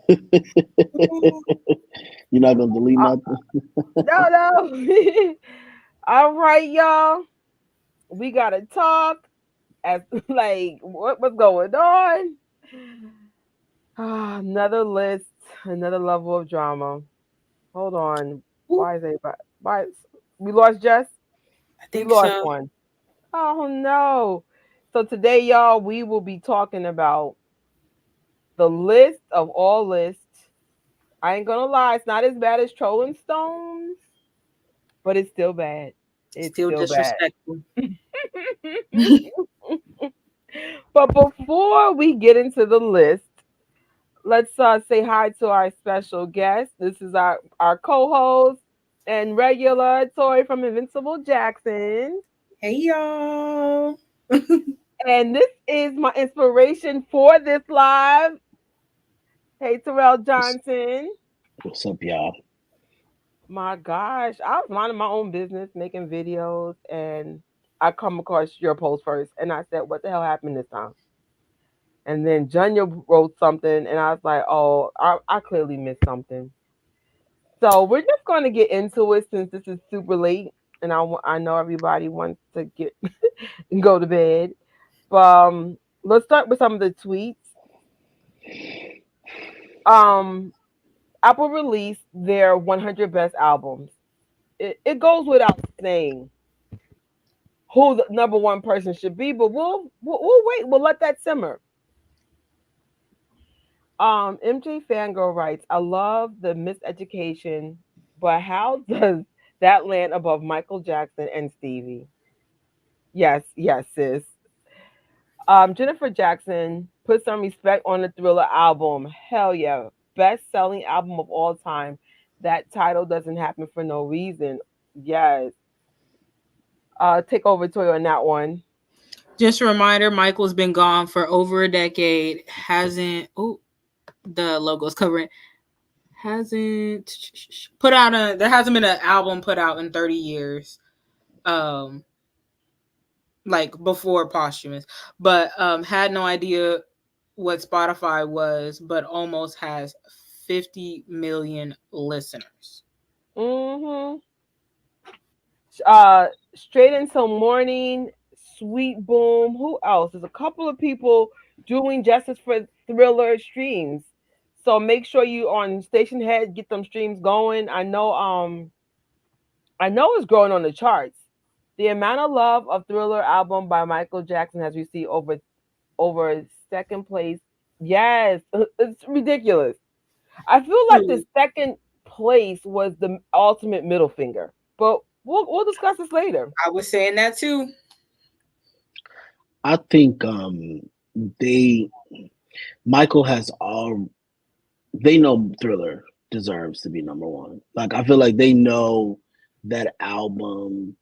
You're not gonna delete Uh, nothing. no, no. All right, y'all. We gotta talk. As like, what's going on? Another list, another level of drama. Hold on. Ooh, Why is everybody? Why we lost Jess? I We think lost so. one. Oh no. So today, y'all, we will be talking about the list of all lists. I ain't gonna lie, it's not as bad as Trolling Stones, but it's still bad. It's Still still bad. disrespectful. But before we get into the list, let's say hi to our special guest. This is our co-host and regular Tori from Invincible Jackson. Hey y'all. And this is my inspiration for this live. Hey, Terrell What's, Johnson. what's up, y'all? My gosh, I was minding my own business, making videos, and I come across your post first, and I said, "What the hell happened this time?" And then Junya wrote something, and I was like, "Oh, I clearly missed something." So we're just going to get into it since this is super late, and I know everybody wants to get go to bed. But let's start with some of the tweets. Um, Apple released their 100 best albums. It goes without saying who the number one person should be, but we'll wait. We'll let that simmer. MJ Fangirl writes, "I love the miseducation, but how does that land above Michael Jackson and Stevie?" Yes, yes, sis. Jennifer Jackson put some respect on the Thriller album. Hell yeah, best selling album of all time. That title doesn't happen for no reason. Yes. Take over Toy on that one. Just a reminder, Michael's been gone for over a decade. Hasn't the logo's covering hasn't put out a there hasn't been an album put out in 30 years. Um like before posthumous. But had no idea what Spotify was, but almost has 50 million listeners. Mm-hmm. Straight into morning, sweet boom. Who else? There's a couple of people doing justice for Thriller streams. So make sure you on Station Head get them streams going. I know it's growing on the charts. The amount of love of Thriller album by Michael Jackson has received over second place. Yes, it's ridiculous. I feel like the second place was the ultimate middle finger, but we'll discuss this later. I was saying that too. I think they Michael has all they know Thriller deserves to be number one. Like I feel like they know that album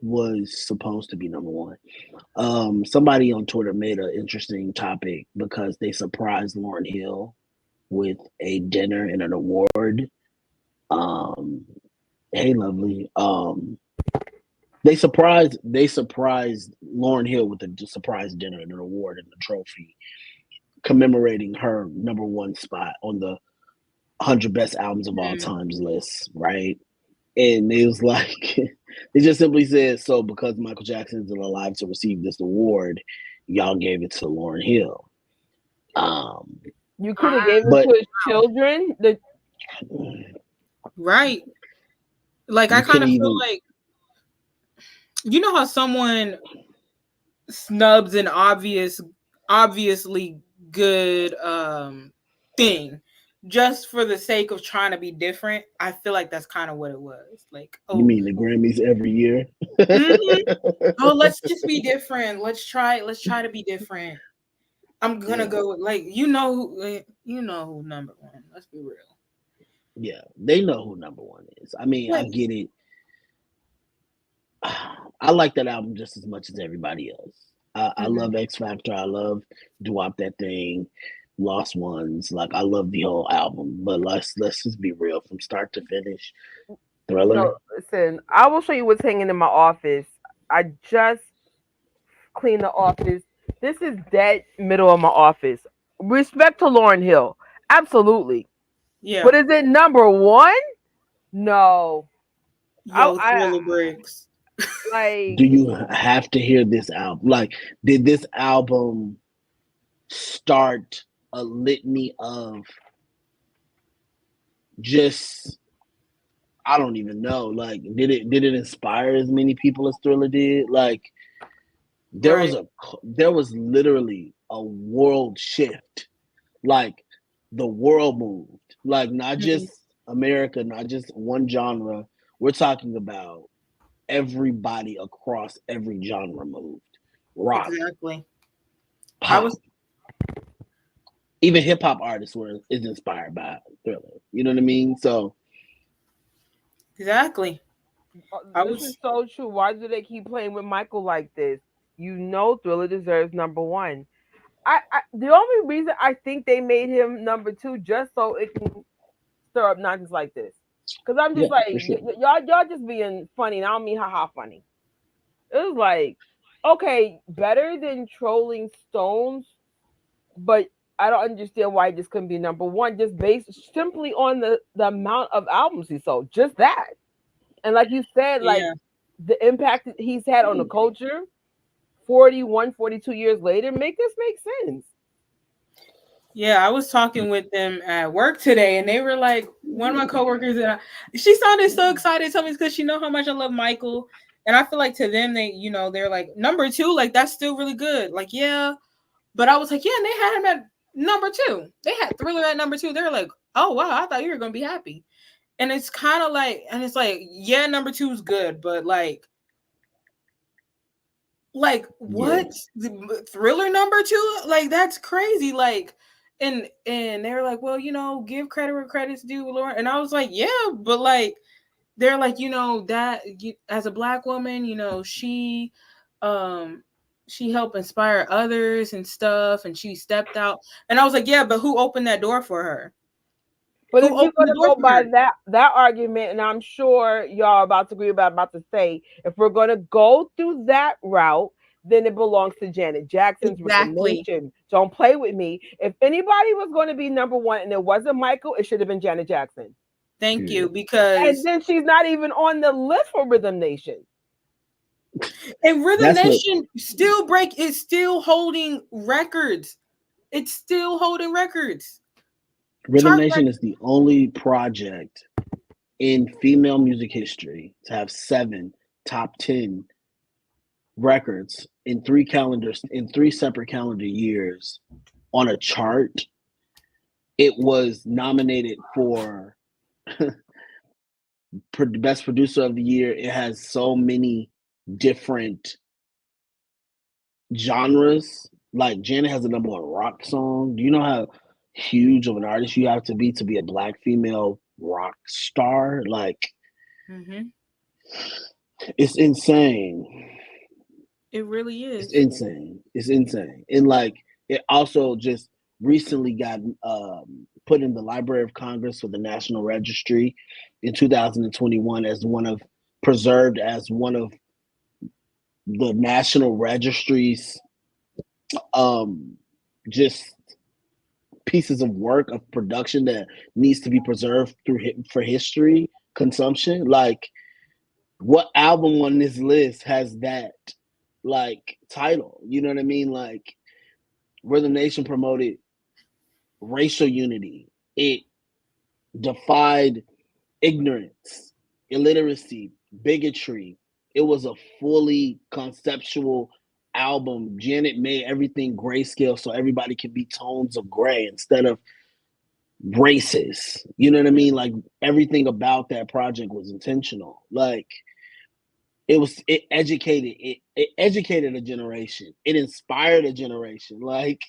was supposed to be number one. Somebody on Twitter made an interesting topic because they surprised Lauren Hill with a dinner and an award. Um, hey, lovely. They surprised Lauren Hill with a surprise dinner and an award and a trophy commemorating her number one spot on the 100 best albums of all Mm. times list, right? And it was like they just simply said, so because Michael Jackson isn't alive to receive this award, y'all gave it to Lauren Hill. Um, You could have gave it but to his children. Right. Like I you kind could of feel even like you know how someone snubs an obviously good thing just for the sake of trying to be different. I feel like that's kind of what it was. Like, you oh, mean the Grammys every year? mm-hmm. Oh, let's just be different. Let's try to be different. I'm gonna Yeah, go with like you know who number one. Let's be real. yeah, they know who number one is. I mean, I Like, get it. I like that album just as much as everybody else. I mhm. love X Factor. I love Do Up That Thing, Lost Ones. Like I love the whole album. But let's just be real from start to finish. No, Thriller. listen. I will show you what's hanging in my office. I just cleaned the office. This is dead middle of my office. Respect to Lauren Hill. Absolutely. Yeah. But is it number one? No. Yo, I Thriller breaks. Do like you have to hear this album? Like, did this album start a litany of just, I don't even know. Like, did it inspire as many people as Thriller did? Like, Right. there was literally a world shift. Like, the world moved. Like, not Mhm. just America, not just one genre. We're talking about everybody across every genre moved. Rock, Exactly. I pop, was even hip hop artists is inspired by Thriller. You know what I mean? So exactly. I this is was so true. Why do they keep playing with Michael like this? You know, Thriller deserves number one. The only reason I think they made him number two just so it can stir up nonsense like this. Cause I'm just yeah, like for sure. y'all just being funny, and I don't mean haha funny. It was like, okay, better than trolling Stones, but I don't understand why this couldn't be number one, just based simply on the amount of albums he sold. Just that. And like you said, like yeah. the impact that he's had on the culture 41, 42 years later, make this make sense. Yeah, I was talking with them at work today, and they were like, one of my coworkers, she sounded so excited. Tell me because she know how much I love Michael, and I feel like to them, they're like number two, like that's still really good. Like, yeah, but I was like, yeah, and they had him at number two. They had Thriller at number two. They were like, oh wow, I thought you were gonna be happy. And it's kind of like, and it's like, yeah, number two is good, but like Yeah, what? Thriller number two? Like that's crazy. Like, and they were like, well, give credit where credit's due, Lauren. And I was like, yeah, but like they're like, that as a black woman, she helped inspire others and stuff, and she stepped out. And I was like, yeah, but who opened that door for her? But Who if you're opened the gonna door go for by her? that argument, and I'm sure y'all are about to agree about to say, if we're gonna go through that route, then it belongs to Janet Jackson's Rhythm Exactly. Nation. Don't play with me. If anybody was going to be number one and it wasn't Michael, it should have been Janet Jackson. Thank you, period. And because then she's not even on the list for Rhythm Nation. and Rhythm That's what Nation is still holding records. It's still holding records. Rhythm Chart Nation records. is the only project in female music history to have 7 top 10 records in three separate calendar years on a chart. It was nominated for best producer of the year. It has so many different genres. Like, Janet has a number one rock song. Do you know how huge of an artist you have to be a black female rock star? Like, Mm-hmm. it's insane. It really It's is. insane. It's insane. And like, it also just recently got put in the Library of Congress for the National Registry in 2021 as preserved as one of the National Registry's um just pieces of work of production that needs to be preserved for history consumption. Like, what album on this list has that like title? You know what I mean? Like, Rhythm Nation promoted racial unity. It defied ignorance, illiteracy, bigotry. It was a fully conceptual album. Janet made everything grayscale so everybody can be tones of gray instead of races. You know what I mean? Like, everything about that project was intentional. Like, it educated a generation. It inspired a generation. Like,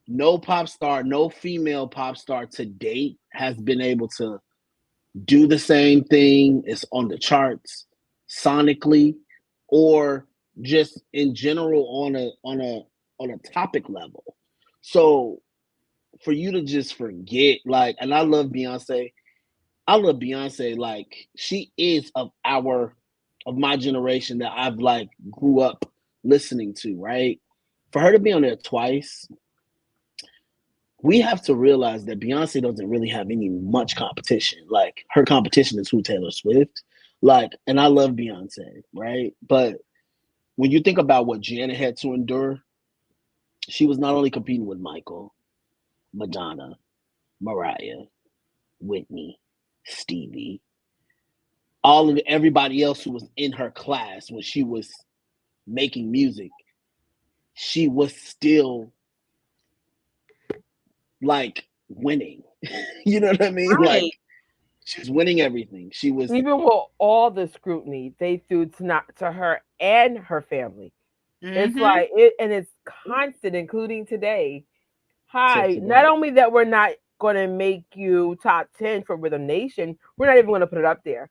no pop star, no female pop star to date has been able to do the same thing. It's on the charts sonically, or just in general on a topic level. So for you to just forget, like, and I love Beyonce. I love Beyonce. Like, she is of my generation that I've like grew up listening to, right? For her to be on there twice, we have to realize that Beyonce doesn't really have any much competition. Like her competition is who Taylor Swift. Like, and I love Beyonce, right? But when you think about what Janet had to endure, she was not only competing with Michael, Madonna, Mariah, Whitney, Stevie, all of everybody else who was in her class when she was making music, she was still like winning. You know what I mean? Right. Like she was winning everything. She was Even with all the scrutiny they threw to her and her family. It's Mm-hmm. like it, and it's constant, including today. till Hi, not today. only that we're not going to make you top 10 for Rhythm Nation, we're not even going to put it up there.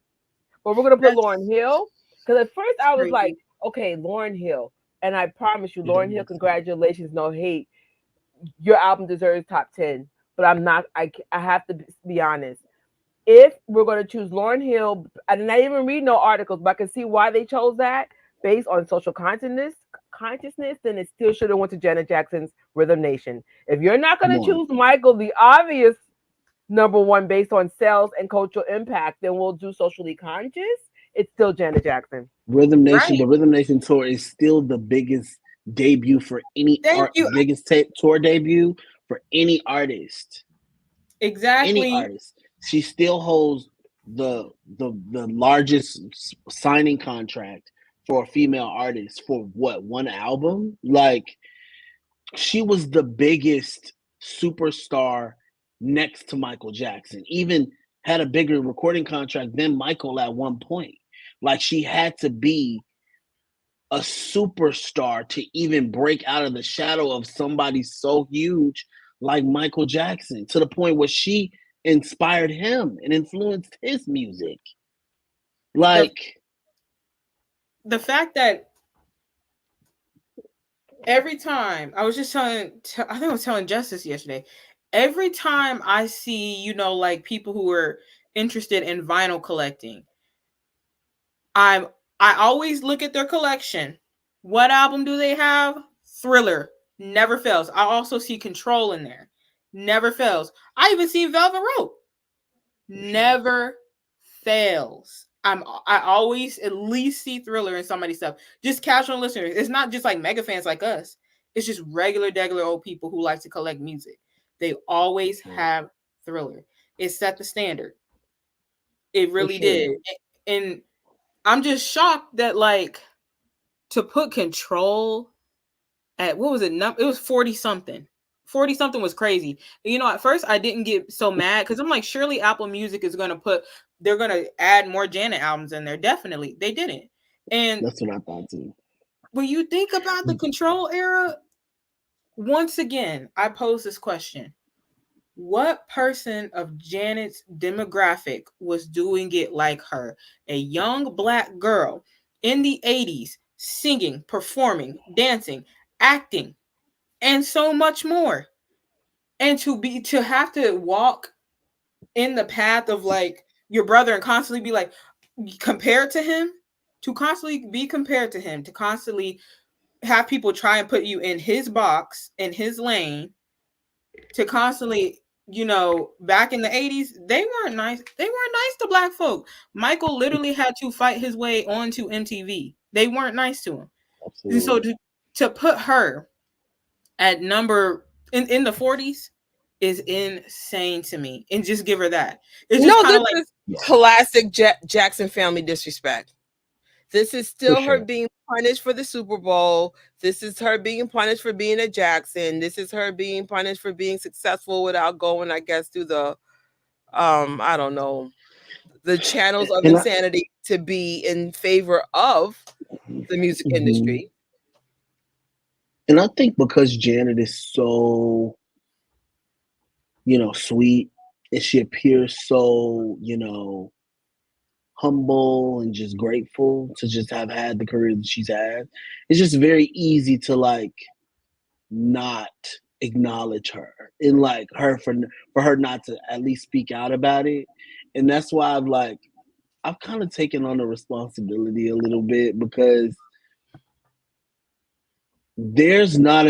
But we're going to put That's Lauryn Hill. Because at first I was like, crazy. okay, Lauryn Hill. And I promise you, It don't Lauryn Hill, make sense. congratulations, no hate. Your album deserves top 10. But I'm not, I have to be honest. If we're going to choose Lauryn Hill, I did not even read no articles, but I can see why they chose that based on social consciousness, then it still should have went to Janet Jackson's Rhythm Nation. If you're not Come going to on. choose Michael, the obvious number one based on sales and cultural impact, then we'll do socially conscious. It's still Janet Jackson. Rhythm Nation, Right. the Rhythm Nation tour is still the biggest debut for any Thank art, you. biggest tour debut for any artist. Any Exactly. artist. She still holds the largest signing contract for a female artist for what, one album? Like she was the biggest superstar next to Michael Jackson. Even had a bigger recording contract than Michael at one point. Like she had to be a superstar to even break out of the shadow of somebody so huge like Michael Jackson, to the point where she inspired him and influenced his music. The Like, the fact that every time I was just I think I was telling Justice yesterday. Every time I see, like people who are interested in vinyl collecting, I I always look at their collection. What album do they have? Thriller. Never fails. I also see Control in there. Never fails. I even see Velvet Rope. Never fails. I always at least see Thriller in somebody's stuff. Just casual listeners. It's not just like mega fans like us. It's just regular old people who like to collect music. They always have Thriller. It set the standard. It for really sure. did. And I'm just shocked that, like, to put Control at, what was it? It was 40 something. 40 something was crazy. At first I didn't get so mad because I'm like, surely Apple Music is they're gonna add more Janet albums in there. Definitely. They didn't. And That's what I thought too. when you think about the Control era, once again, I pose this question. What person of Janet's demographic was doing it like her? A young black girl in the 80s, singing, performing, dancing, acting, and so much more. And to have to walk in the path of like your brother and constantly be like compared to him, to constantly be compared to him, to constantly have people try and put you in his box, in his lane, to constantly, back in the 80s, they weren't nice. They weren't nice to black folk. Michael literally had to fight his way onto MTV. They weren't nice to him. And so Absolutely. to put her at number in the 40s is insane to me. And just give her that. It's just No, kind this of like, is Yeah, classic Jackson family disrespect. This is for still her sure. being punished for the Super Bowl. This is her being punished for being a Jackson. This is her being punished for being successful without going, I guess, through the I don't know, the channels of And I, insanity to be in favor of the music mhm. industry. And I think because Janet is so, sweet, and she appears so, humble and just grateful to just have had the career that she's had. It's just very easy to like not acknowledge her and like her for her not to at least speak out about it. And that's why I've kind of taken on the responsibility a little bit, because there's not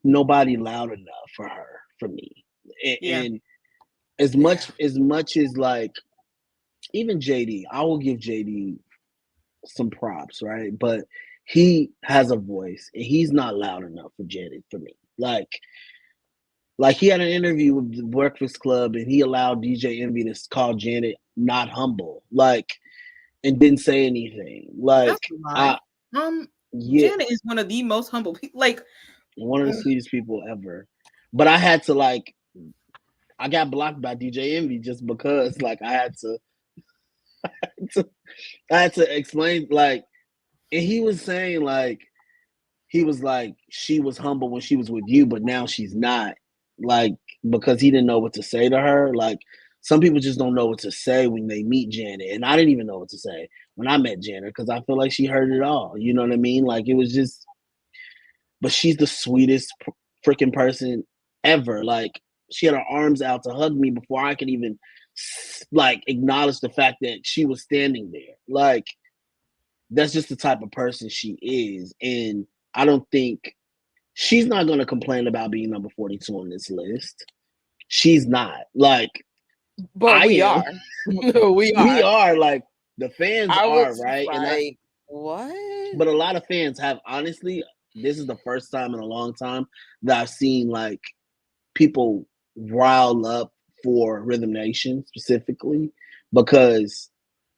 nobody loud enough for her, for me. Yeah. And as much as like even JD, I will give JD some props, right? But he has a voice and he's not loud enough for Janet for me. Like he had an interview with the Breakfast Club and he allowed DJ Envy to call Janet not humble, like, and didn't say anything. Like, That's a lie. Yeah, Janet is one of the most humble people. Like, one of the sweetest people ever. But I had to like, I got blocked by DJ Envy just because like I had to explain like, and he was saying like he was like she was humble when she was with you, but now she's not. Like because he didn't know what to say to her. Like some people just don't know what to say when they meet Janet, and I didn't even know what to say when I met Janet because I feel like she heard it all. You know what I mean? Like it was just, but she's the sweetest freaking person ever. Like she had her arms out to hug me before I could even like acknowledge the fact that she was standing there. Like that's just the type of person she is, and I don't think she's not going to complain about being number 42 on this list. She's not. Like But I we am. are. We We are. are like the fans I are, was right? like, what? But a lot of fans have honestly, this is the first time in a long time that I've seen like people rile up for Rhythm Nation specifically because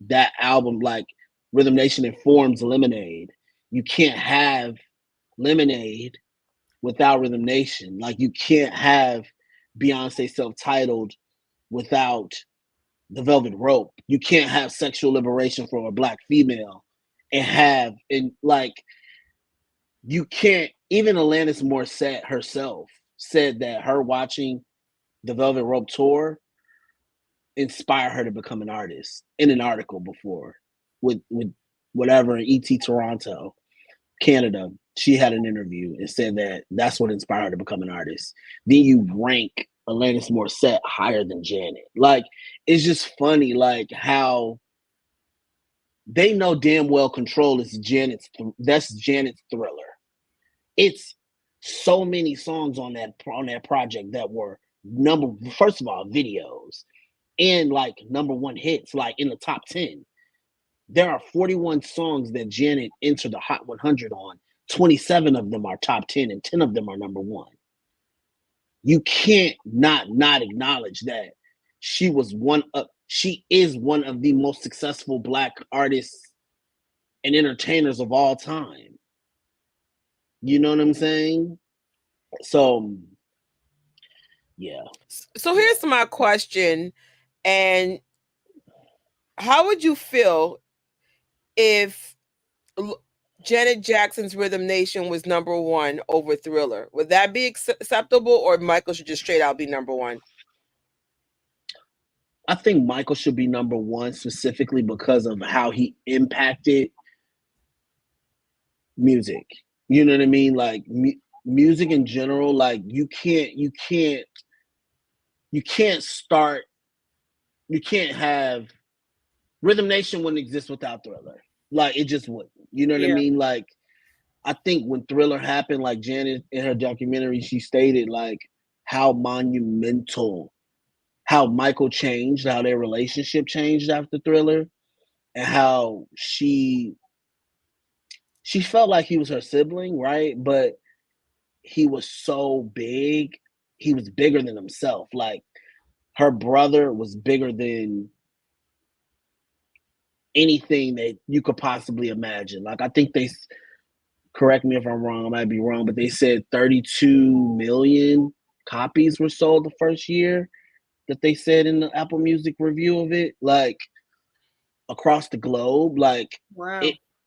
that album, like Rhythm Nation informs Lemonade. You can't have Lemonade without Rhythm Nation. Like you can't have Beyonce self-titled without the Velvet Rope. You can't have Sexual Liberation for a Black female and like you can't. Even Alanis Morissette herself said that her watching the Velvet Rope tour inspired her to become an artist in an article before with whatever in ET Toronto, Canada. She had an interview and said that that's what inspired her to become an artist. Then you rank Alanis Morissette higher than Janet. Like it's just funny, like how they know damn well Control is that's Janet's Thriller. It's so many songs on that project that were first of all videos and like number one hits, like in the top 10. There are 41 songs that Janet entered the Hot 100 on. 27 of them are top 10 and 10 of them are number one. You can't not acknowledge that she is one of the most successful Black artists and entertainers of all time. You know what I'm saying? So yeah. So here's my question. And how would you feel if Janet Jackson's Rhythm Nation was number one over Thriller? Would that be acceptable, or Michael should just straight out be number one? I think Michael should be number one specifically because of how he impacted music. You know what I mean? Like music in general. Like you can't start. You can't have Rhythm Nation wouldn't exist without Thriller. Like it just wouldn't. You know what I mean? Like I think when Thriller happened, like Janet in her documentary, she stated like how monumental, how Michael changed, how their relationship changed after Thriller, and how she felt like he was her sibling, right? But he was so big, he was bigger than himself. Like her brother was bigger than anything that you could possibly imagine. Like I think they, correct me if I'm wrong, I might be wrong, but they said 32 million copies were sold the first year that they said in the Apple Music review of it, like across the globe. Like wow.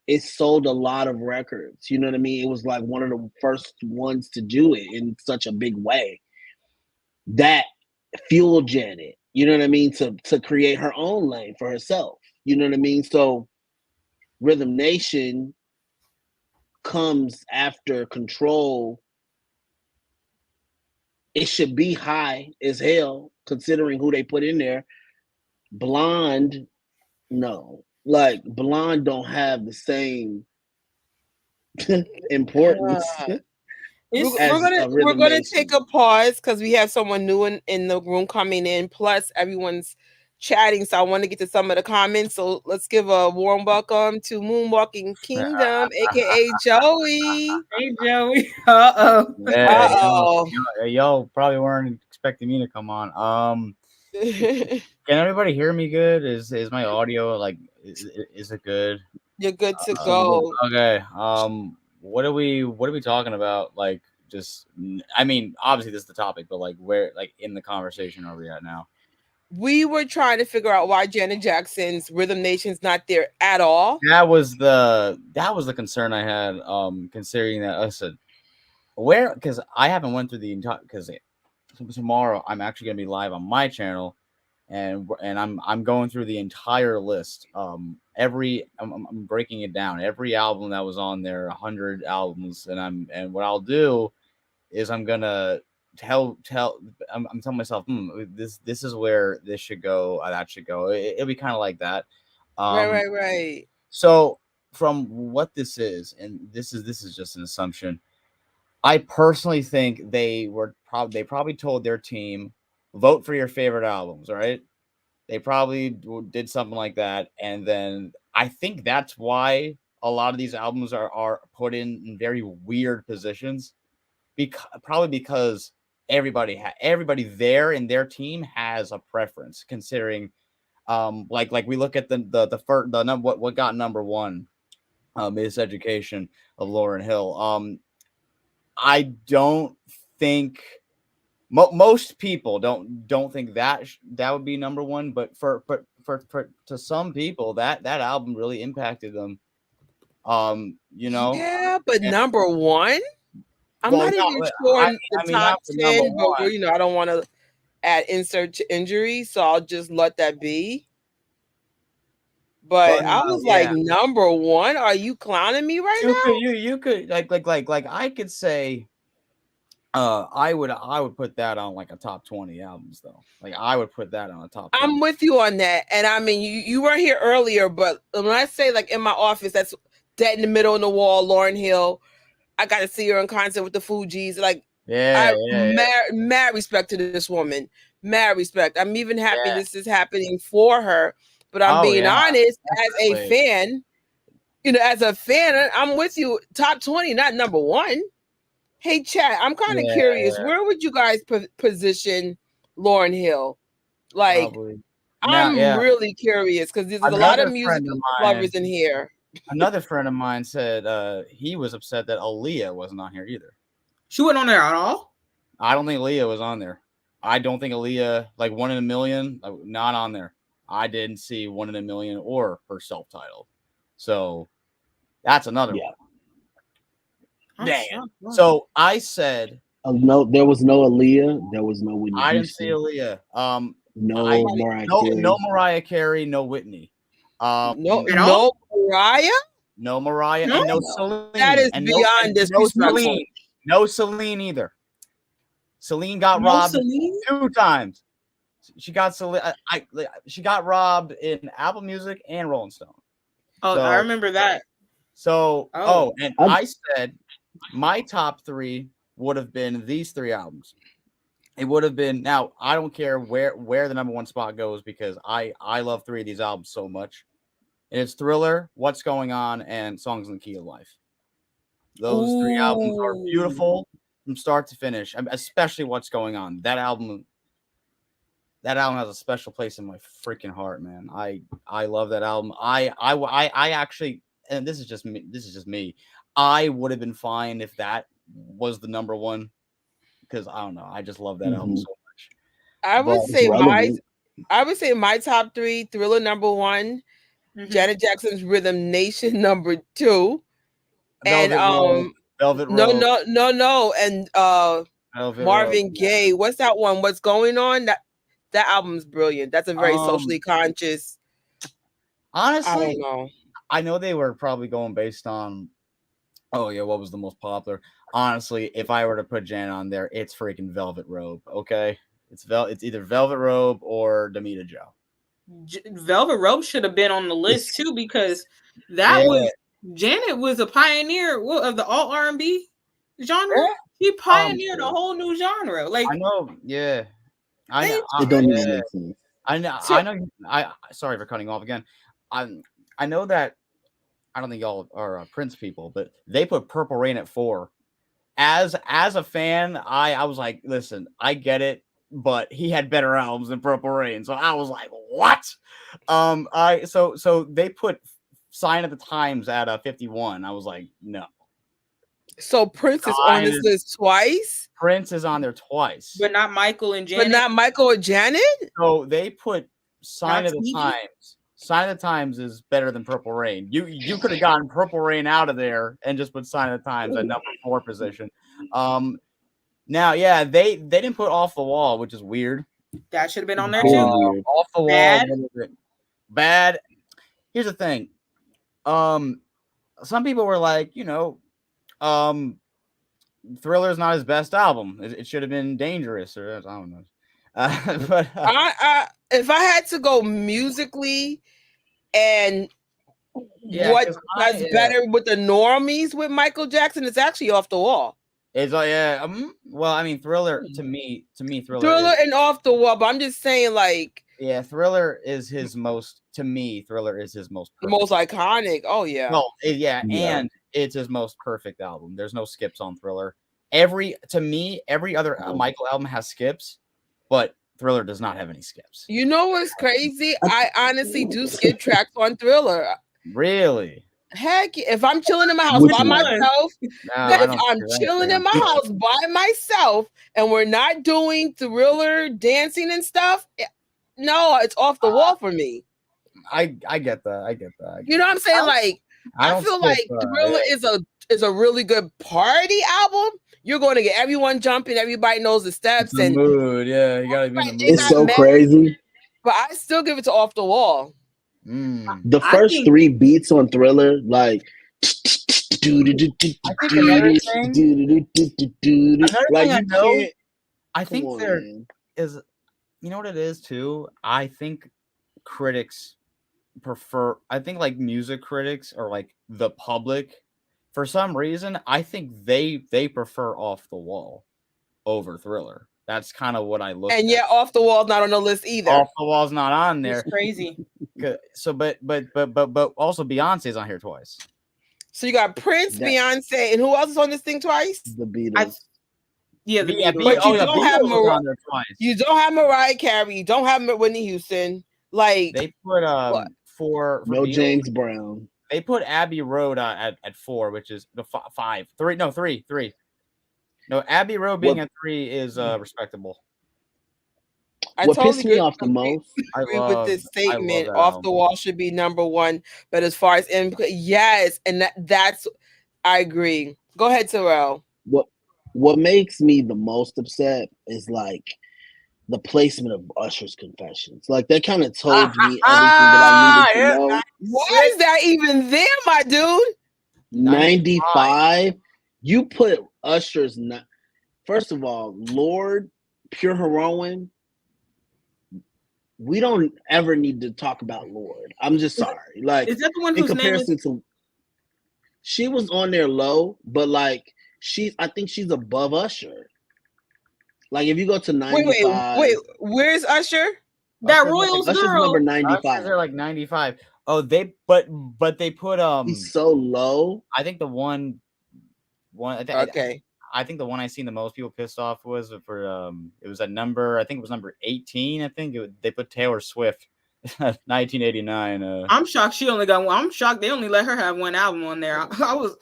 it sold a lot of records. You know what I mean? It was like one of the first ones to do it in such a big way. That fueled Janet, you know what I mean, to create her own lane for herself. You know what I mean? So Rhythm Nation comes after Control. It should be high as hell considering who they put in there. Blonde, no. Like Blonde don't have the same importance. It's We're as gonna a we're Rhythm gonna take Nation. a pause because we have someone new in the room coming in. Plus, everyone's chatting, so I want to get to some of the comments. So let's give a warm welcome to Moonwalking Kingdom, aka Joey. hey Joey. Uh-oh. Yeah, Uh y'all probably weren't expecting me to come on. oh. Can everybody hear me good? Is my audio like is it good? You're good to It's sound good. go. Okay. What are we talking about? Like just I mean, obviously this is the topic, but like where like in the conversation are we at now? We were trying to figure out why Janet Jackson's Rhythm Nation's not there at all. That was the concern I had considering that I said where because I haven't went through the entire because tomorrow I'm actually gonna be live on my channel and I'm going through the entire list. I'm breaking it down. Every album that was on there, 100 albums, and what I'll do is I'm gonna I'm telling myself, this is where this should go, that should go. It'll be kind of like that. Right, Um, right. so from what this is, and this is just an assumption. I personally think they probably told their team vote for your favorite albums, right? They probably did something like that, and then I think that's why a lot of these albums are put in very weird positions. Probably because everybody there in their team has a preference, considering like we look at the first the number what got number one, Miseducation of Lauryn Hill. I don't think most people don't think that would be number one, but for to some people that album really impacted them. You know, Yeah, but and, number one, I'm well, not even no, sure in the I mean top not for number 10, but one, I don't want to add insert to injury, so I'll just let that be. But but I no, was like, yeah, number one, are you clowning me right now? you could like I could say. I would put that on like a top 20 albums though. Like I would put that on a top 20. I'm with you on that. And I mean, you weren't here earlier, but when I say like in my office, that's dead in the middle of the wall, Lauryn Hill. I got to see her in concert with the Fugees. Like, Yeah, I mad respect to this woman. Mad respect. I'm even happy yeah. this is happening for her. But I'm Oh being yeah, honest, as a definitely. fan, I'm with you. Top 20, not number one. Hey, chat, I'm kind of Yeah, curious. yeah, Where would you guys position Lauryn Hill? Like, probably. Now, I'm yeah. really curious because there's a lot of Another music friend of lovers mine, in here. another friend of mine said he was upset that Aaliyah wasn't on here either. She wasn't on there at all. I don't think Aaliyah was on there. I don't think Aaliyah, like One in a Million, not on there. I didn't see One in a Million or her self-titled. So that's another Yeah. one. Damn. So I said No, there was no Aaliyah. There was no Whitney I didn't see Houston. Aaliyah. No Mariah Carey. No Mariah Carey, no Whitney. No Mariah? No Mariah, No? and no No. Celine. That is and beyond disrespectful. Celine. No Celine either. Celine got No robbed Celine? 2 times. She got she got robbed in Apple Music and Rolling Stone. Oh, I remember that. So, Oh. and I said my top 3 would have been these 3 albums. It would have been now. I don't care where the number 1 spot goes because I love 3 of these albums so much. And it's Thriller, What's Going On, and Songs in the Key of Life. Those 3 albums are beautiful from start to finish, especially What's Going On. That album has a special place in my freaking heart, man. I love that album. I actually, and this is just me. I would have been fine if that was the number 1 because I don't know. I just love that album so much. I would say my top 3: Thriller number 1, Janet Jackson's Rhythm Nation number 2, and Velvet Rope. No, and Marvin Gaye. Yeah. What's that one? What's Going On? That album's brilliant. That's a very socially conscious. Honestly, I don't know. I know they were probably going based on. Oh yeah, what was the most popular? Honestly, if I were to put Jan on there, it's freaking Velvet Rope. Okay, it's either Velvet Rope or Damita Joe. Velvet Rope should have been on the list too because that was Janet was a pioneer of the alt R&B genre. He pioneered a whole new genre. Like I know, yeah. I know. It don't even yeah. make sense. I know. So- I know. Sorry for cutting off again. I know that. I don't think y'all are Prince people, but they put Purple Rain at 4. As a fan, I was like, listen, I get it, but he had better albums than Purple Rain, so I was like, what? So they put Sign of the Times at 51. I was like, no. So Prince is on this list twice. Prince is on there twice, but not Michael and Janet. But not Michael or Janet? So they put Sign Not of the Stevie? Times. Sign of the Times is better than Purple Rain. You could have gotten Purple Rain out of there and just put Sign of the Times at number 4 position. Now, yeah, they didn't put Off the Wall, which is weird. That should have been on there Very too. weird. Off the Bad? Wall, bad. Here's the thing. Some people were like, Thriller's not his best album. It should have been Dangerous, or I don't know. But If I had to go musically and what that's better with the normies with Michael Jackson, it's actually Off the Wall. It's well, I mean, Thriller to me, Thriller and Off the Wall, but I'm just saying, like, yeah, Thriller is his most. To me, Thriller is his most the most iconic. Oh yeah. No, and it's his most perfect album. There's no skips on Thriller. Every other Michael album has skips, but Thriller does not have any skips. You know what's crazy? I honestly do skip tracks on Thriller. Really? Heck, if I'm chilling in my house by myself, if I'm chilling in my house by myself and we're not doing Thriller dancing and stuff, no, it's Off the Wall for me. I get that. You know what I'm saying? Like, I feel like Thriller is a really good party album. You're going to get everyone jumping. Everybody knows the steps and mood. Yeah, you gotta be in the mood. It's so crazy. But I still give it to Off the Wall. The first 3 beats on Thriller, like another thing I think there is, you know what it is too? I think critics prefer, like music critics or like the public, for some reason, I think they prefer Off the Wall over Thriller. That's kind of what I look at. And yet Off the Wall's not on the list either. Off the Wall's not on there. It's crazy. So but also Beyonce's on here twice. So you got Prince, Beyonce, and who else is on this thing twice? The Beatles. The Beatles. But you don't have Mariah Carey. You don't have Whitney Houston. Like, they put for no Beatles, James Brown. They put Abbey Road at 4, which is the 5. 3. No, 3. No, Abbey Road being at 3 is respectable. What pissed me off the most? I agree with this statement. Off the Wall should be number 1, but as far as input, yes, and that's I agree. Go ahead, Terrell. What makes me the most upset is like the placement of Usher's Confessions. Like, that kind of told me everything that I needed to know. Why is that even there, my dude? 95. You put Usher's first of all, Lord, Pure Heroine. We don't ever need to talk about Lord. I'm just sorry. Like, is that the one in whose comparison name is... to, she was on there low, but like I think she's above Usher. Like, if you go to 95, wait, where's Usher? That Royals Usher's girl. number 95. They're like 95. Oh, they but they put he's so low. I think the one. Okay. I think the one I seen the most people pissed off was for it was at number, I think it was number 18. I think they put Taylor Swift, 1989. I'm shocked she only got one. I'm shocked they only let her have one album on there. I was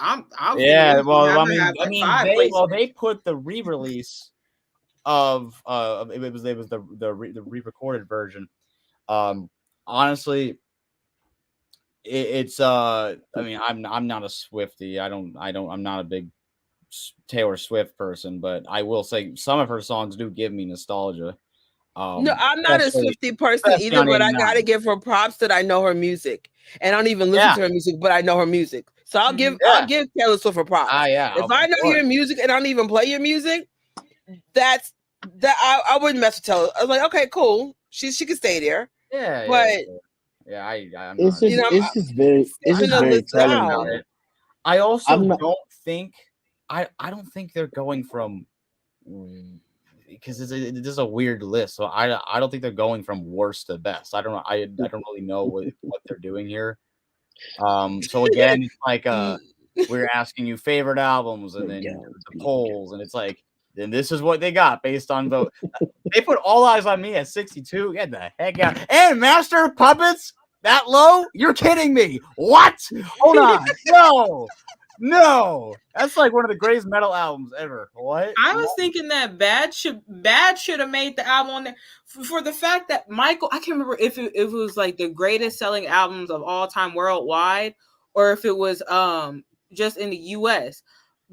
yeah. Well, I mean, they put the re-release of it was the re-recorded version. Honestly, it's I mean, I'm not a Swiftie. I'm not a big Taylor Swift person, but I will say some of her songs do give me nostalgia. No, I'm not a Swiftie person either, but I gotta give her props that I know her music, and I don't even listen to her music, but I know her music. So I'll give Taylor Swift a props. If I know your music and I don't even play your music, I wouldn't mess with Taylor. I was like, okay, cool, she can stay there. Yeah, but it's just very telling. I also don't think I don't think they're going from, because this is a weird list. So I don't think they're going from worst to best. I don't know. I don't really know what they're doing here. So again, it's like we're asking you favorite albums, and then the polls, and it's like, then this is what they got based on vote. They put All Eyes on Me at 62. Get the heck out. And Master of Puppets that low? You're kidding me. What? Hold on. No. That's like one of the greatest metal albums ever. What? I was thinking that Bad should have made the album on there for the fact that Michael, I can't remember if it was like the greatest selling albums of all time worldwide, or if it was just in the US.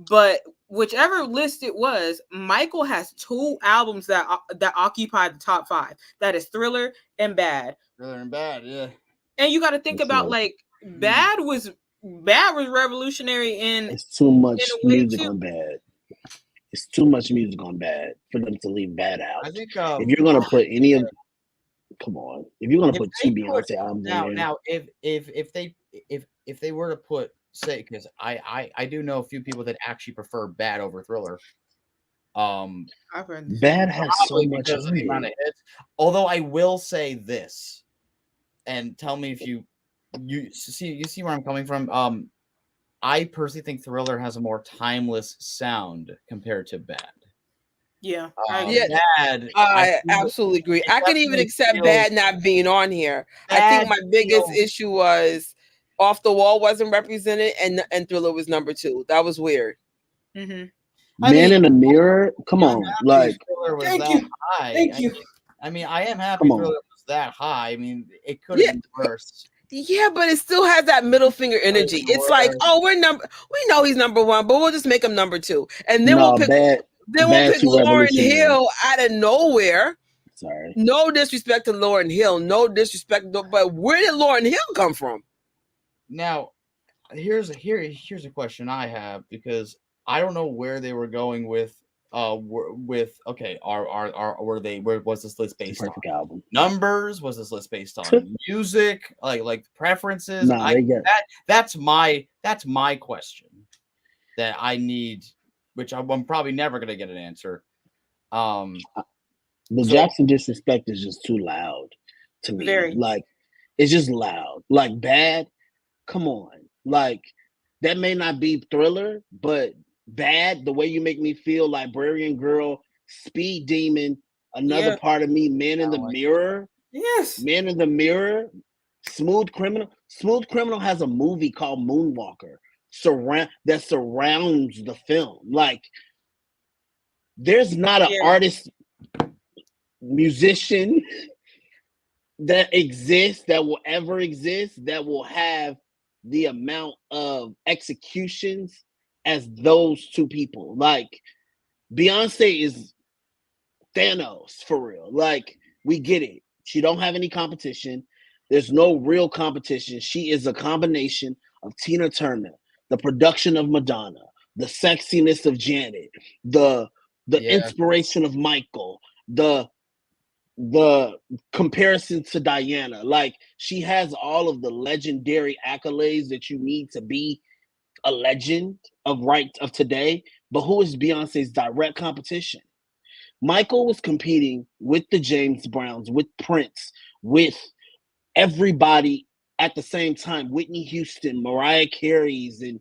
But whichever list it was, Michael has 2 albums that occupy the top 5. That is Thriller and Bad. Thriller and Bad, yeah. And you got to think about like Bad was revolutionary in. It's too much music on Bad. It's too much music on Bad for them to leave Bad out. I think if you're gonna put any of, come on, if you're gonna put 2 Beyonce albums in there. Now, if they were to put, say, because I do know a few people that actually prefer Bad over Thriller. Bad has so much of the amount of hits. Although I will say this, and tell me if you see where I'm coming from. I personally think Thriller has a more timeless sound compared to Bad. Yeah, Bad. I absolutely agree. I can even accept Bad not being on here. I think my biggest issue was Off the Wall wasn't represented, and Thriller was number 2. That was weird. Mm-hmm. Man in the Mirror, come on, like. Thank you. I mean, I am happy Thriller was that high. I mean, it could have been worse. Yeah, but it still has that middle finger energy. It's like, oh, we know he's number 1, but we'll just make him number 2, and then we'll pick Lauryn Hill out of nowhere. Sorry, no disrespect to Lauryn Hill, but where did Lauryn Hill come from? Now, here's a question I have, because I don't know where they were going with okay, where was this list based on? Album. Numbers? Was this list based on music? Like preferences? That's my question that I need, which I'm probably never gonna get an answer. Jackson disrespect is just too loud to me. Very. Like, it's just loud. Like, Bad, come on. Like, that may not be Thriller, but Bad, the way you make me feel, Librarian Girl, Speed Demon, Another Part of Me, Man in the Mirror. Yes. Man in the Mirror, Smooth Criminal. Smooth Criminal has a movie called Moonwalker that surrounds the film. Like, there's not an artist, musician that exists, that will ever exist, that will have the amount of executions as those 2 people. Like, Beyonce is Thanos for real. Like, we get it. She don't have any competition. There's no real competition. She is a combination of Tina Turner, the production of Madonna, the sexiness of Janet, the inspiration of Michael, the comparison to Diana. Like, she has all of the legendary accolades that you need to be a legend of today. But who is Beyonce's direct competition? Michael was competing with the James Browns, with Prince, with everybody at the same time. Whitney Houston, Mariah Carey's, and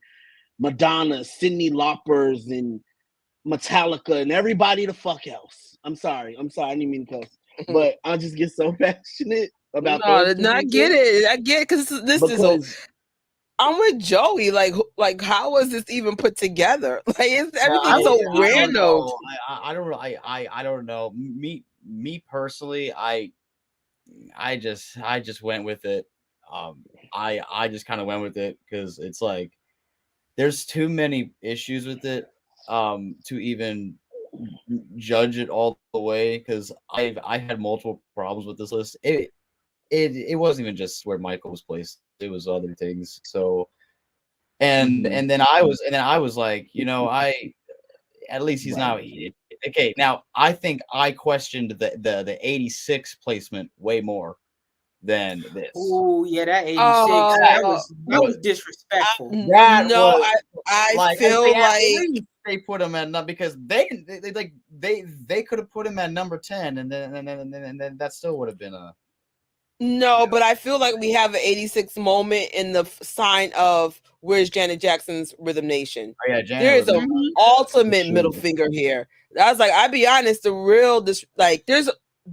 Madonna, Cyndi Lauper's, and Metallica, and everybody the fuck else. I'm sorry. I didn't mean to cuss. But I just get so passionate about I get it, because this is I'm with Joey. Like, how was this even put together? Like, it's everything so random. I don't know. Me personally, I just went with it. I just kind of went with it because it's like there's too many issues with it to even judge it all the way, because I had multiple problems with this list. It wasn't even just where Michael was placed. It was other things. So, and then I was like, at least he's not okay. Now I think I questioned the 86 placement way more than this. Oh yeah, that 86 that was disrespectful. I feel like they put him at because they could have put him at number 10, and then that still would have been a. No, but I feel like we have an 86 moment in the sign of where's Janet Jackson's Rhythm Nation. Oh, yeah, Janet there is was- an ultimate middle finger here. I was like, I'll be honest, the real there's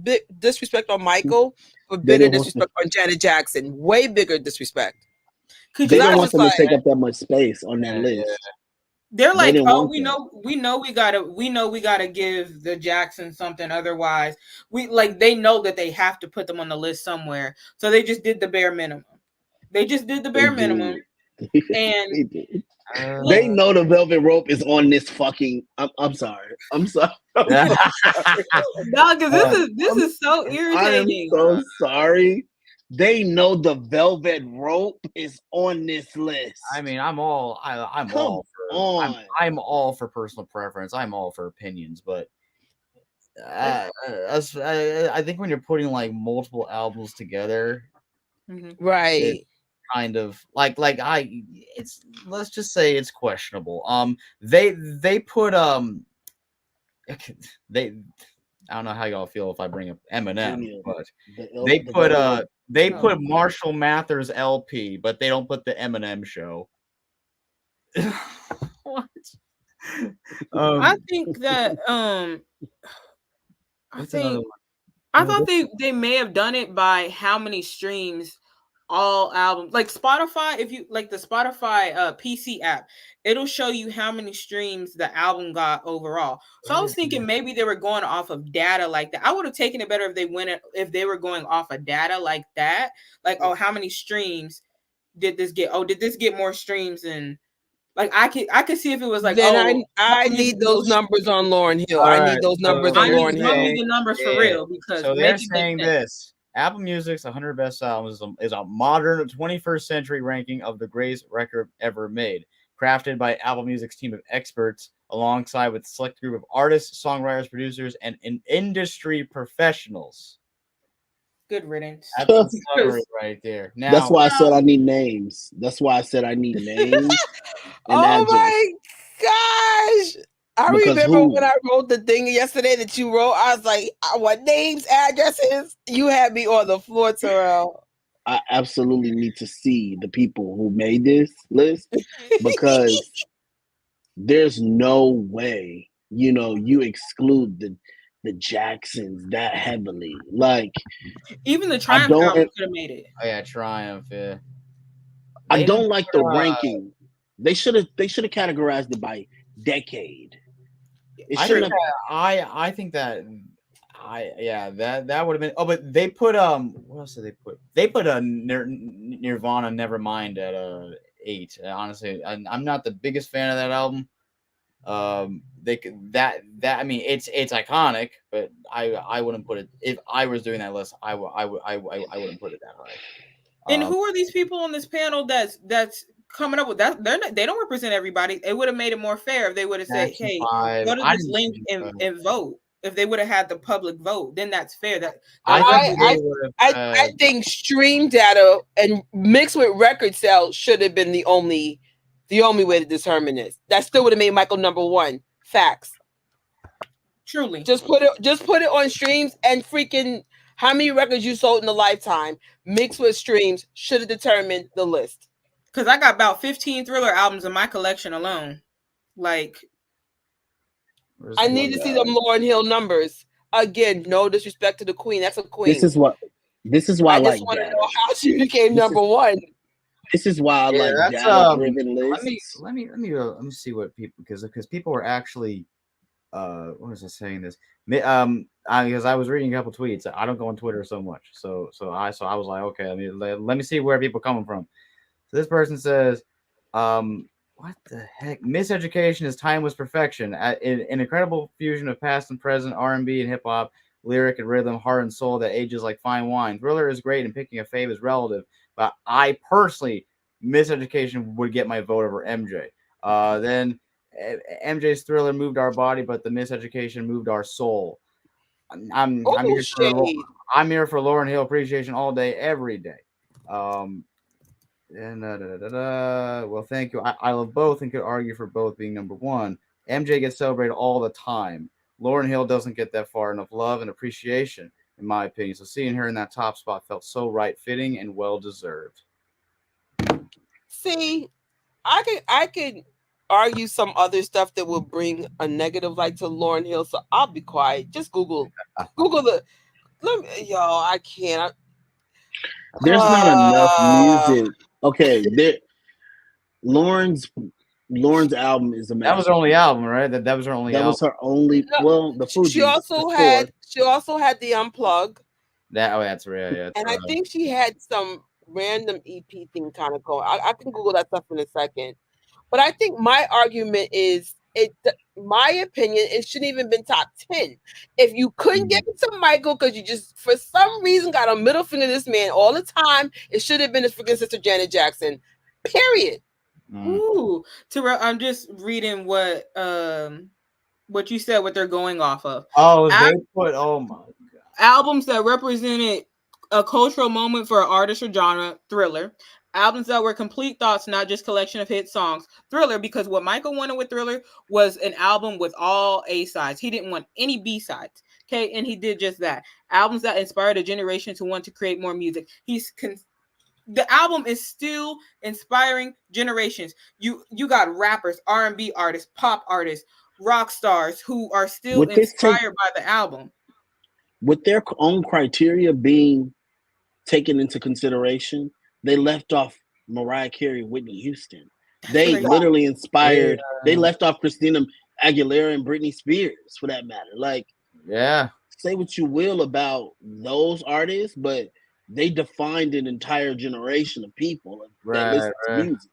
big disrespect on Michael, but bitter disrespect on Janet Jackson. Way bigger disrespect. They don't want them to take up that much space on that list. They're like, oh, we know we gotta give the Jacksons something. Otherwise, they know that they have to put them on the list somewhere. So they just did the bare minimum. They just did the bare minimum, and they know the Velvet Rope is on this fucking. I'm sorry. I'm sorry. No, because this is so irritating. I'm so sorry. They know the Velvet Rope is on this list. I mean, I'm all for personal preference. I'm all for opinions, but I think when you're putting like multiple albums together, right? Kind of it's let's just say it's questionable. They put they. I don't know how y'all feel if I bring up Eminem, but they put Marshall Mathers LP, but they don't put the Eminem Show. What? I think that I thought they may have done it by how many streams all albums, like Spotify. If you like the Spotify PC app, it'll show you how many streams the album got overall. So I was thinking maybe they were going off of data like that. I would have taken it better if they were going off of data like that. Like, oh, how many streams did this get? Oh, did this get more streams than like I could see if it was like, then I need those numbers on Lauryn Hill. All I need those numbers on Lauryn Hill. I need the numbers for real, because so they're saying this. Apple Music's 100 Best Albums is a modern 21st century ranking of the greatest record ever made, crafted by Apple Music's team of experts alongside with a select group of artists, songwriters, producers, and industry professionals. Good riddance. That's the summary right there. Now, that's why I said I need names. That's why I said I need names. Oh my gosh. I remember when I wrote the thing yesterday that you wrote, I was like, I want names, addresses. You had me on the floor, Terrell. I absolutely need to see the people who made this list, because there's no way, you exclude the Jacksons that heavily. Like, even the Triumph album could have made it. Oh yeah, Triumph, yeah. I don't like the ranking. They should have categorized it by decade. I think that would have been. Oh, but they put what else did they put? They put a Nirvana Nevermind at 8. Honestly, I'm not the biggest fan of that album. I mean it's iconic, but I wouldn't put it, if I was doing that list. I wouldn't put it that high. And who are these people on this panel that's coming up with that? They don't represent everybody. It would have made it more fair if they would have said, "Hey, go to this link and vote." If they would have had the public vote, then that's fair. I think stream data and mixed with record sales should have been the only way to determine this. That still would have made Michael number 1. Facts. Truly. Just put it on streams, and freaking how many records you sold in a lifetime mixed with streams should have determined the list. Because I got about 15 Thriller albums in my collection alone. Like, I need to see them Lauryn Hill numbers. Again, no disrespect to the queen. That's a queen. This is why I just want to know how she became number 1. This is why I like data-driven lists. Let me see what people, because people were actually what was I saying this? Because I was reading a couple tweets. I don't go on Twitter so much, so I was like, okay, let me see where people are coming from. So this person says, what the heck? Miseducation is timeless perfection. An incredible fusion of past and present, R&B and hip hop, lyric and rhythm, heart and soul that ages like fine wine. Thriller is great, and picking a fave is relative. But I personally, Miseducation would get my vote over MJ. Then MJ's Thriller moved our body, but the Miseducation moved our soul. I'm here for Lauryn Hill appreciation all day, every day. Well, thank you. I love both and could argue for both being number 1. MJ gets celebrated all the time. Lauryn Hill doesn't get that far enough love and appreciation, in my opinion. So seeing her in that top spot felt so right, fitting, and well deserved. See, I could argue some other stuff that will bring a negative light to Lauryn Hill, so I'll be quiet. Just Google the. I can't. There's not enough music. Okay, Lauren's album is a masterpiece. That was her only album, right? That was her only That album. was her only. Well, the Fugees. She also had the Unplug. That's real. Yeah, and I think she had some random EP thing kind of going. I can Google that stuff in a second. But I think my argument is, my opinion, it shouldn't even been top 10. If you couldn't give it to Michael because you just, for some reason, got a middle finger to this man all the time, it should have been his freaking sister Janet Jackson. Period. Ooh, Terrell, I'm just reading what you said, what they're going off of. Oh, oh my God. Albums that represented a cultural moment for an artist or genre, Thriller. Albums that were complete thoughts, not just collection of hit songs, Thriller, because what Michael wanted with Thriller was an album with all A-sides. He didn't want any B-sides. Okay, and he did just that. Albums that inspired a generation to want to create more music. The album is still inspiring generations. You got rappers, R&B artists, pop artists, rock stars who are still inspired by the album. With their own criteria being taken into consideration, they left off Mariah Carey, Whitney Houston. They literally inspired. They left off Christina Aguilera and Britney Spears, for that matter. Like, say what you will about those artists, but they defined an entire generation of people that listen to music.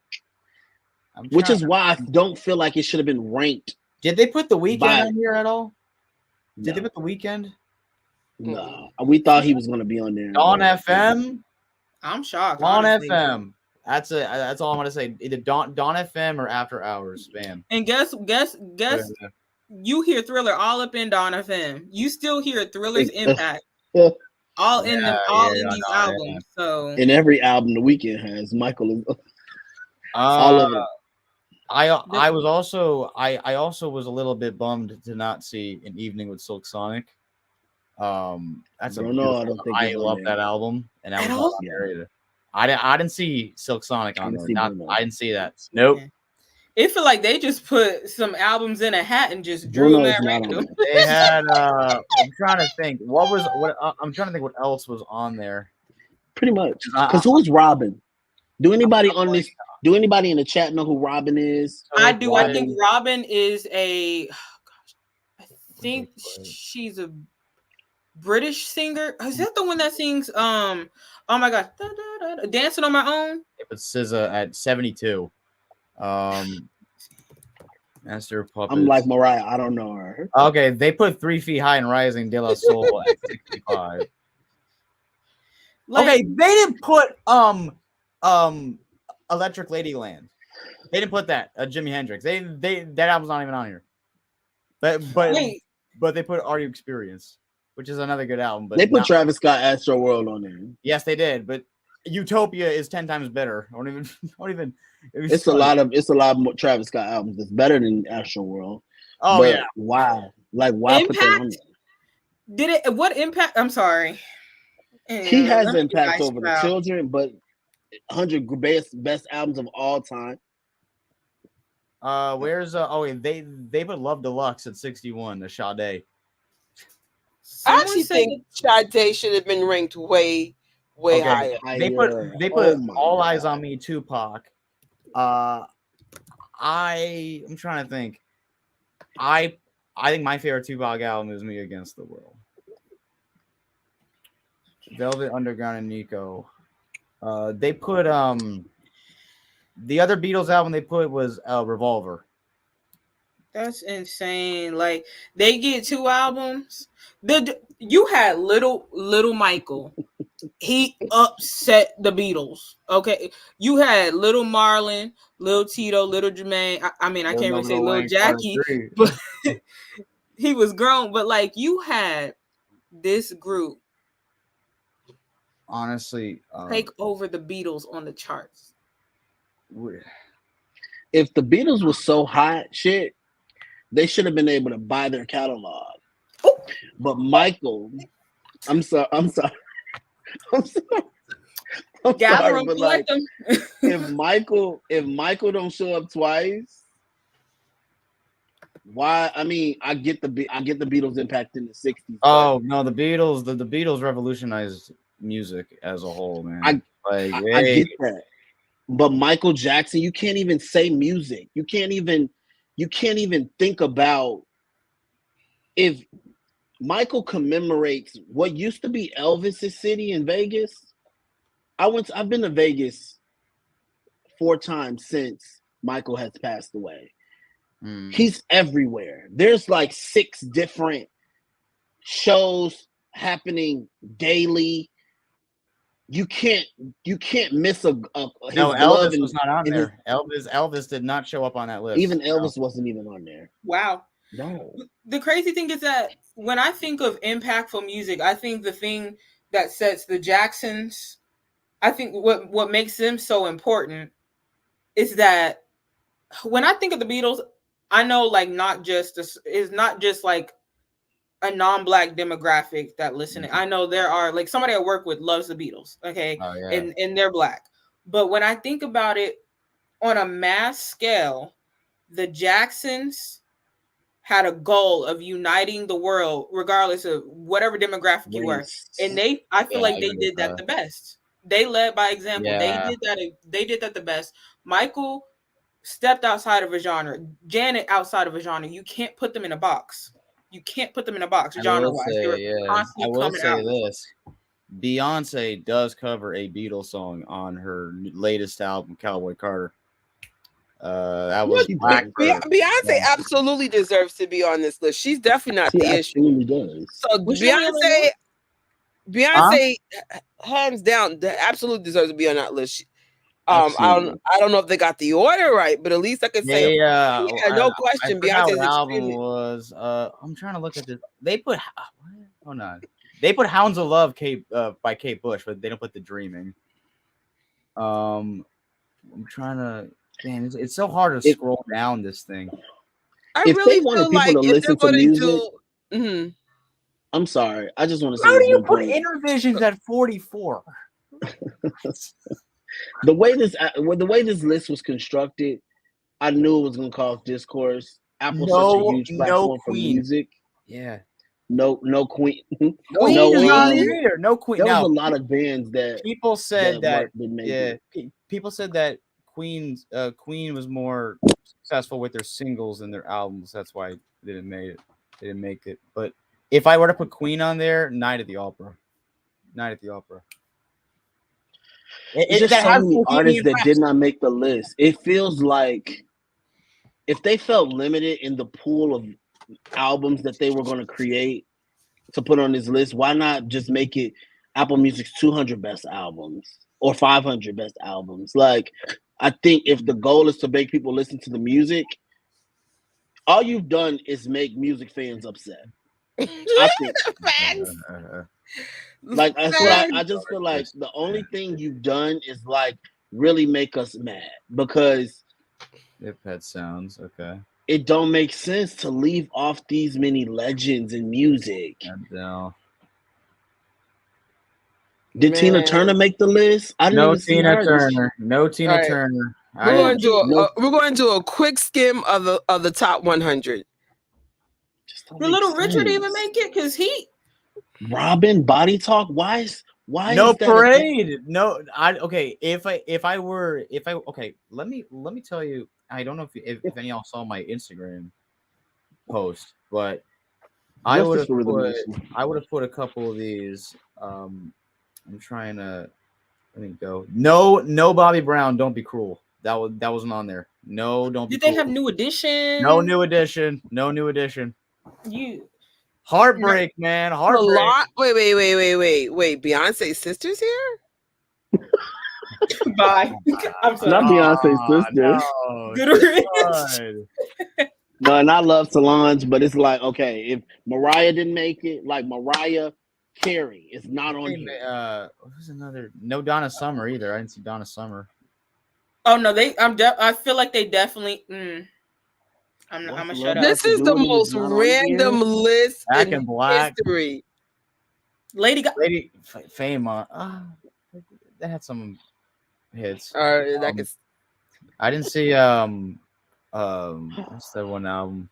Which is why I don't feel like it should have been ranked. Did they put The Weeknd on here at all? Did they put The Weeknd? No, we thought he was going to be on there. Dawn FM. I'm shocked. Dawn FM. That's all I'm going to say. Either Dawn FM or After Hours. Bam. And guess. You hear Thriller all up in Dawn FM. You still hear Thriller's impact. All in these albums. So in every album The Weeknd has, Michael is all of it. I also was a little bit bummed to not see An Evening with Silk Sonic. That's I love that album, and that was not I didn't see Silk Sonic on there. I didn't see that. Nope. It feel like they just put some albums in a hat and just drew them at random. They had. I'm trying to think. I'm trying to think what else was on there. Pretty much. Because who is Robin? Do anybody in the chat know who Robin is? I do. I think Robin is I think she's a British singer. Is that the one that sings? Oh my gosh, Dancing on My Own. It was SZA at 72. Master Puppets. I'm like Mariah. I don't know her. Okay, they put 3 Feet High and Rising De La Soul at 65. Okay, they didn't put Electric Ladyland. They didn't put that. Jimi Hendrix. That album's not even on here. But they put Are You Experienced, which is another good album. But they put Travis Scott Astro World on there. Yes, they did. But Utopia is 10 times better. Don't even. It's a lot more Travis Scott albums that's better than Astro World. Oh, but yeah. Why? Like, why put that on there? Did it? What impact? I'm sorry. He has impact over the children, but 100 best albums of all time. Where's they put Love Deluxe at 61. The Sade. I actually think Sade should have been ranked way higher. They put All Eyes on Me, Tupac. I'm trying to think. I think my favorite Tupac album is Me Against the World. Velvet Underground and Nico. They put the other Beatles album they put was Revolver. That's insane. Like, they get 2 albums. You had little Michael. He upset the Beatles. Okay, you had Little Marlon, Little Tito, Little Jermaine. I mean, I can't really say Little Jackie, but he was grown. But like, you had this group honestly take over the Beatles on the charts. If the Beatles was so hot, shit, They should have been able to buy their catalog. But Michael, I'm sorry, I'm sorry, I'm sorry, I'm Gather sorry, them, but collect like, them. if Michael don't show up twice, why? I mean, I get the Beatles' impact in the '60s. Oh no, the Beatles revolutionized music as a whole, man. I get that. But Michael Jackson, you can't even say music. You can't even think about if Michael commemorates what used to be Elvis's city in Vegas. I've been to Vegas 4 times since Michael has passed away. He's everywhere. There's like 6 different shows happening daily. You can't miss his No, glove Elvis was not on there. Elvis did not show up on that list. Even Elvis wasn't even on there. Wow. No. The crazy thing is that when I think of impactful music, I think the thing that sets the Jacksons, I think what makes them so important is that when I think of the Beatles, I know like it's not just like a non-black demographic that listening. I know there are like somebody I work with loves the Beatles, okay? Oh, yeah. And they're black. But when I think about it on a mass scale, the Jacksons had a goal of uniting the world regardless of whatever demographic you were. And I feel like they did that the best. They led by example. Yeah. They did that the best. Michael stepped outside of a genre. Janet outside of a genre. You can't put them in a box. You can't put them in a box genre-wise. I will say this. Beyonce does cover a Beatles song on her latest album, Cowboy Carter. That was Beyonce absolutely deserves to be on this list. She's definitely not the issue. Does. So Beyonce, hands down, absolutely deserves to be on that list. I don't know if they got the order right, but at least I could say, no question. Beyonce's album was. I'm trying to look at this. They put. Hold on. They put "Hounds of Love" by Kate Bush, but they don't put "The Dreaming." I'm trying to. Man, it's so hard to scroll down this thing. If they wanted people to listen to music, I'm sorry. I just want to say. How do you put Intervisions at 44? The way this list was constructed, I knew it was going to cause discourse. Apple's such a huge platform for music. Yeah. No Queen. No Queen. No Queen. There was a lot of bands that people said that. People said that Queen was more successful with their singles than their albums. That's why they didn't make it. But if I were to put Queen on there, Night at the Opera. It's just so many artists that did not make the list. It feels like if they felt limited in the pool of albums that they were going to create to put on this list, why not just make it Apple Music's 200 best albums or 500 best albums? Like, I think if the goal is to make people listen to the music, all you've done is make music fans upset. I think. Like I just feel like the only thing you've done is like really make us mad because Pet Sounds, okay. It don't make sense to leave off these many legends in music. No. Did Tina Turner make the list? No Tina Turner. We're going to do a quick skim of the top 100. Did Little Richard even make it? Because Robin, Body Talk. Why no is that Parade? Let me tell you. I don't know if any of y'all saw my Instagram post, but I would have put a couple of these. I'm trying to let me go. No, Bobby Brown. Don't Be Cruel. That wasn't on there. No, don't. Did they have New Edition? No New Edition. Heartbreak, man. Heartbreak. Wait. Beyonce's sister's here? Bye. I'm sorry. Not Beyonce's sister. No. Good No, and I love Solange, but it's like, okay, if Mariah didn't make it, like Mariah Carey is not on here. Who's another? No Donna Summer either. I didn't see Donna Summer. Oh no, I feel like they definitely. I'm What's gonna the shut love up. This got to is do the with it? It's most not on here. random list Back in in Black. history. Lady Gaga. Lady Fame. They had some hits. That is I didn't see what's that one album?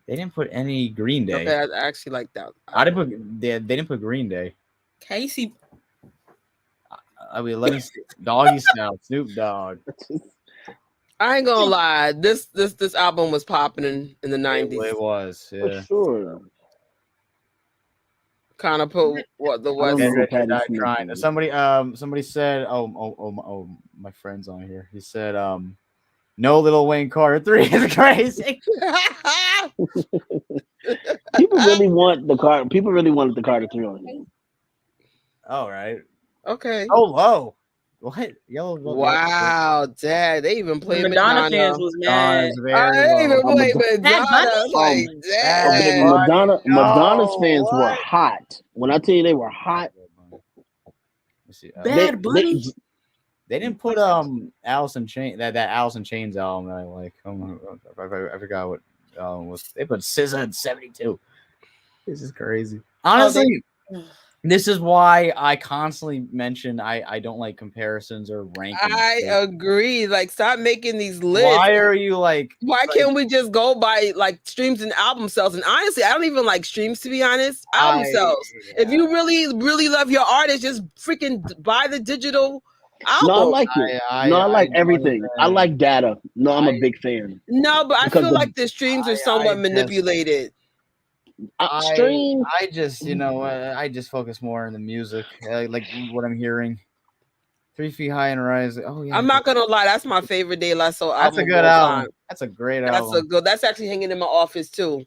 They didn't put any Green Day. okay. I actually like that. I didn't put they didn't put Green Day. Casey. I mean, let me see. Doggy Style, Snoop Dogg. I ain't gonna lie. This album was popping in the It '90s. was, For yeah. sure. Kind of put what the I West. don't know who Rich Patty Died Smith Trying. is. Somebody said, my friend's on here. He said, no Little Wayne Carter 3 is crazy. People really want the Carter. People really wanted the Carter 3 on here. All right. Okay. Oh, low. What? Yellow. Wow, Dad. They even The played Madonna Madonna. fans was mad. Donna's very They even low. played Bad Madonna. Bunny? Like, Bad Dad. Bunny. Madonna's No, fans were what? hot. When I tell you they were hot, Let's see. Bad Bunny. They didn't put Alice in Chains that Alice in Chains album that I like. I forgot what was. They put SZA at 72. This is crazy. Honestly, this is why I constantly mention I don't like comparisons or rankings. I agree. Like, stop making these lists. Why are you like? Why can't we just go by like streams and album sales? And honestly, I don't even like streams, to be honest. Album sales. If you really love your artist, just freaking buy the digital album. no, I like it. I like everything. I like data. No, I'm a big fan. No, but I Because feel like the streams are somewhat manipulated. Stream. I just I just focus more on the music, like what I'm hearing. 3 Feet High and Rising. Oh yeah, I'm not gonna lie, that's my favorite De La Soul album. that's a good album. That's a great album. That's actually hanging in my office too.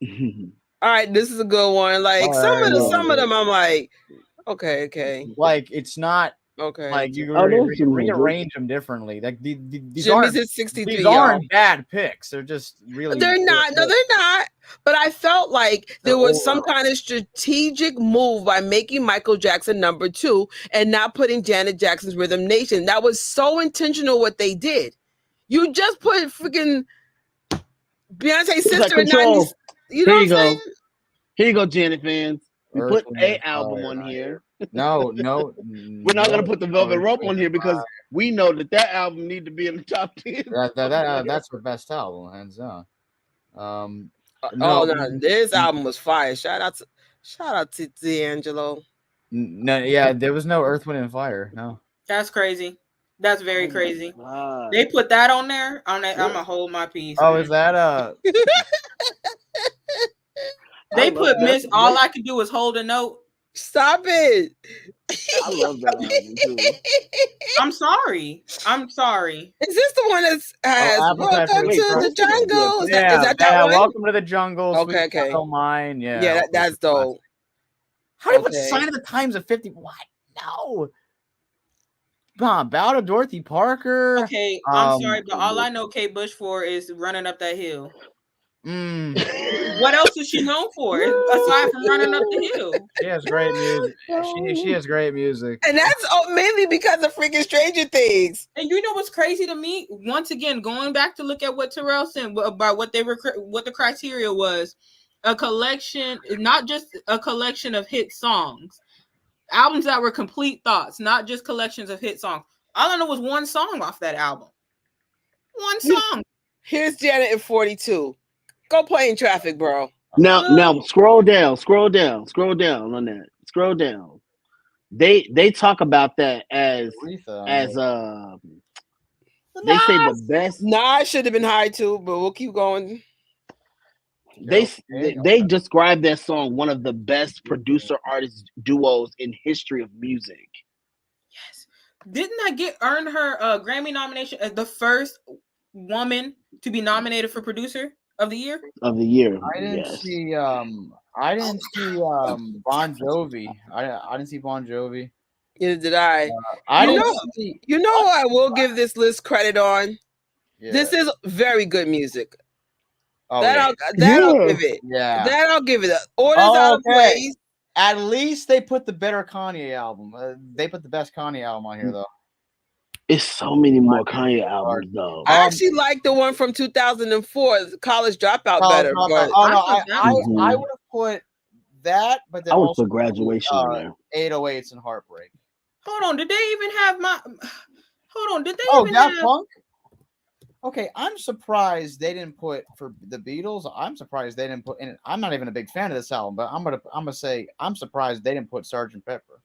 All right, this is a good one. Like some of them, I'm like, okay. Like it's not okay. like you there's some rearrange them differently. Like these Jimmy's aren't is 63. these aren't bad picks. They're just really They're not. No, they're not. But I felt like there was some kind of strategic move by making Michael Jackson number 2 and not putting Janet Jackson's Rhythm Nation. That was so intentional what they did. You just put freaking Beyonce's sister in 90s. You know what I'm saying? Here you go, Janet fans. We put a album on here. No. We're not gonna put the Velvet Rope on here because we know that album need to be in the top 10. That's her best album, hands down. No, this album was fire. Shout out to D'Angelo. No, yeah, there was no Earth, Wind, and Fire. No, that's crazy. That's very crazy. God. They put that on there. I'm gonna hold my peace. Oh, man. is that They put Miss. All I could do is hold a note. Stop it. I love that album too. I'm sorry. Is this the one that has Welcome to the Jungle? Yeah, is that one? Welcome to the Jungle. Okay. Don't mind. Yeah, that's dope. How do you put Sign of the Times of 50? What? No. Bow to Dorothy Parker. Okay, I'm sorry, but all I know Kate Bush for is Running Up That Hill. What else is she known for aside from Running Up the Hill? She has great music. She has great music, and that's mainly because of freaking Stranger Things. And you know what's crazy to me? Once again, going back to look at what Terrell said about what the criteria was, a collection, not just a collection of hit songs, albums that were complete thoughts, not just collections of hit songs. All I know was one song off that album. One song. Here's Janet at 42. Go play in traffic, bro. Now scroll down on that. Scroll down. They talk about that as they say the best. Nas should have been high too, but we'll keep going. They describe that song one of the best producer artist duos in history of music. Yes. Didn't that earn her a Grammy nomination as the first woman to be nominated for producer of the year? I didn't see Bon Jovi. I didn't see Bon Jovi. Neither did I. You know I will give this list credit on. Yeah. This is very good music. Oh, I'll give it. Yeah. That I'll give it. Orders out of place. At least they put the better Kanye album. They put the best Kanye album on here though. It's so many more Kanye albums though. I actually like the one from 2004, College Dropout, better. But Oh no, I Mhm. would have put that, but then I would also put Graduation on there. 808s and Heartbreak. Hold on, did they even have my? Hold on, did they Oh, even Daft have? Punk. Okay, I'm surprised they didn't put for the Beatles. I'm surprised they didn't put. And I'm not even a big fan of this album, but I'm gonna say I'm surprised they didn't put Sgt. Pepper.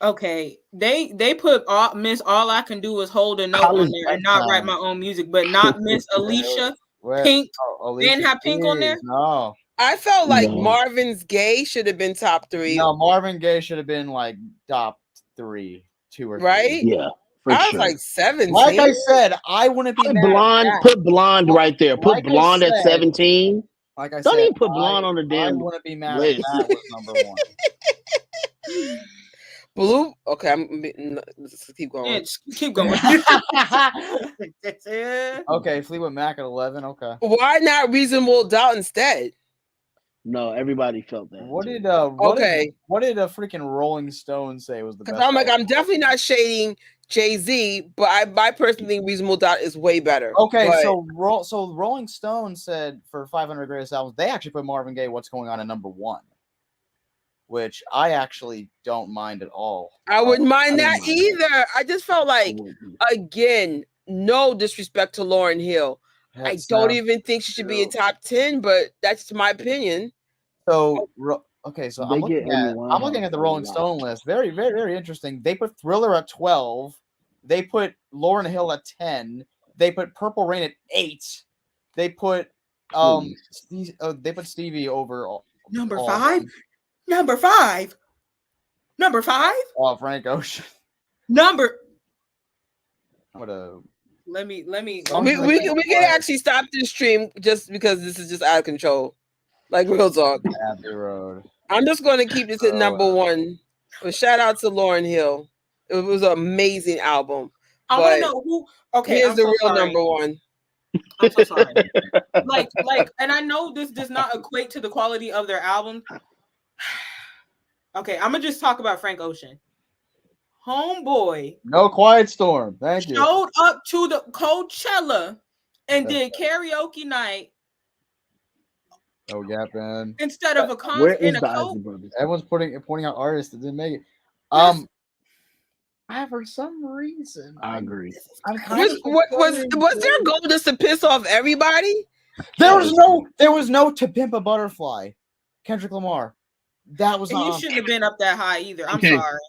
Okay, they put Miss All I Can Do Is Hold a Note College on there and not write my own music, but not Miss Alicia Pink. They didn't have Pink on there. No, I felt like No. Marvin's Gaye should have been top 3. no, Marvin Gaye should have been like top 3, 2 or 3. Right? Yeah, for I was sure. like 17. Like I said, I wouldn't be Put mad blonde. at that. Put blonde right there. Put Like I blonde at said- 17. Like I Don't said, even put blonde on the I damn wouldn't be mad list. if that was number 1. Blue. Okay, let's keep going. Yeah, just keep going. Okay, Fleetwood Mac at 11. Okay. Why not Reasonable Doubt instead? No, everybody felt that. What too. did Okay. what did a freaking Rolling Stone say was the best? Because I'm like, I'm definitely not shading Jay-Z, but I personally think Reasonable Doubt is way better. Okay, But so Rolling Stone said for 500 greatest albums, they actually put Marvin Gaye "What's Going On" at number 1, which I actually don't mind at all. I wouldn't mind I that don't mind either. I just felt like, again, no disrespect to Lauryn Hill. I don't even think she should be in top 10, but that's my opinion. So okay, so They I'm get looking Amy at Winehouse the a Rolling lot. Stone list. Very, very, very interesting. They put Thriller at 12. They put Lauryn Hill at 10. They put Purple Rain at 8. They put they put Stevie over Number all 5. of them. Number 5. Number 5. Oh, Frank Ocean. Number. What a Let me. We can actually stop this stream just because this is just out of control. Like real talk. Abbey Road. I'm just going to keep this at number 1. But shout out to Lauryn Hill. It was an amazing album. I want to know who. Okay, here's I'm the so real sorry. number 1. I'm so sorry. like, and I know this does not equate to the quality of their album. Okay, I'm gonna just talk about Frank Ocean. Homeboy. No Quiet Storm. Thank you. Showed up to the Coachella and did karaoke night. Oh yeah, man. Instead of a Where concert is in a the Isley Brothers? Everyone's pointing out artists that didn't make it. For some reason, I agree. Was their goal just to piss off everybody? There was no To Pimp a Butterfly, Kendrick Lamar. That was and not. you shouldn't have been up that high either. I'm Okay. sorry.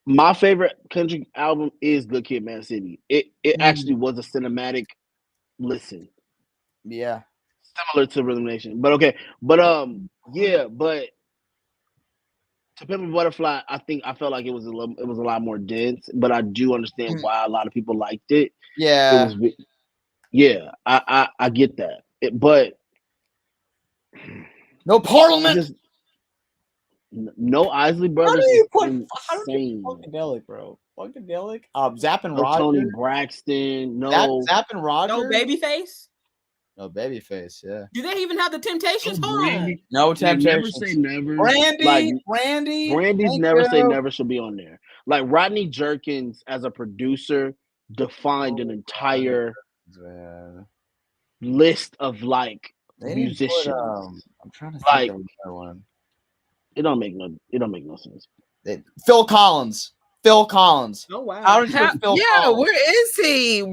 My favorite Kendrick album is Good Kid, Mad City. It actually was a cinematic listen. Yeah. Similar to Rhythm Nation. But okay. But yeah, but To Pimp a Butterfly, I felt like it was a lot more dense, but I do understand why a lot of people liked it. Yeah. I get that. But no Parliament. No Isley Brothers. How do you put insane. Funkadelic, bro? Funkadelic. Zapp and No Rogers. Tony Braxton. No Zapp and Rogers. No Babyface. No Babyface. Yeah. Do they even have the Temptations? Hold on. No Temptations. Never say never. Brandy. Brandy's Never Say Never should be on there. Like Rodney Jerkins as a producer defined an entire list of like musicians. I'm trying to think of another one. It don't make no sense. Phil Collins. Oh wow. How did you put Phil Collins? Where is he?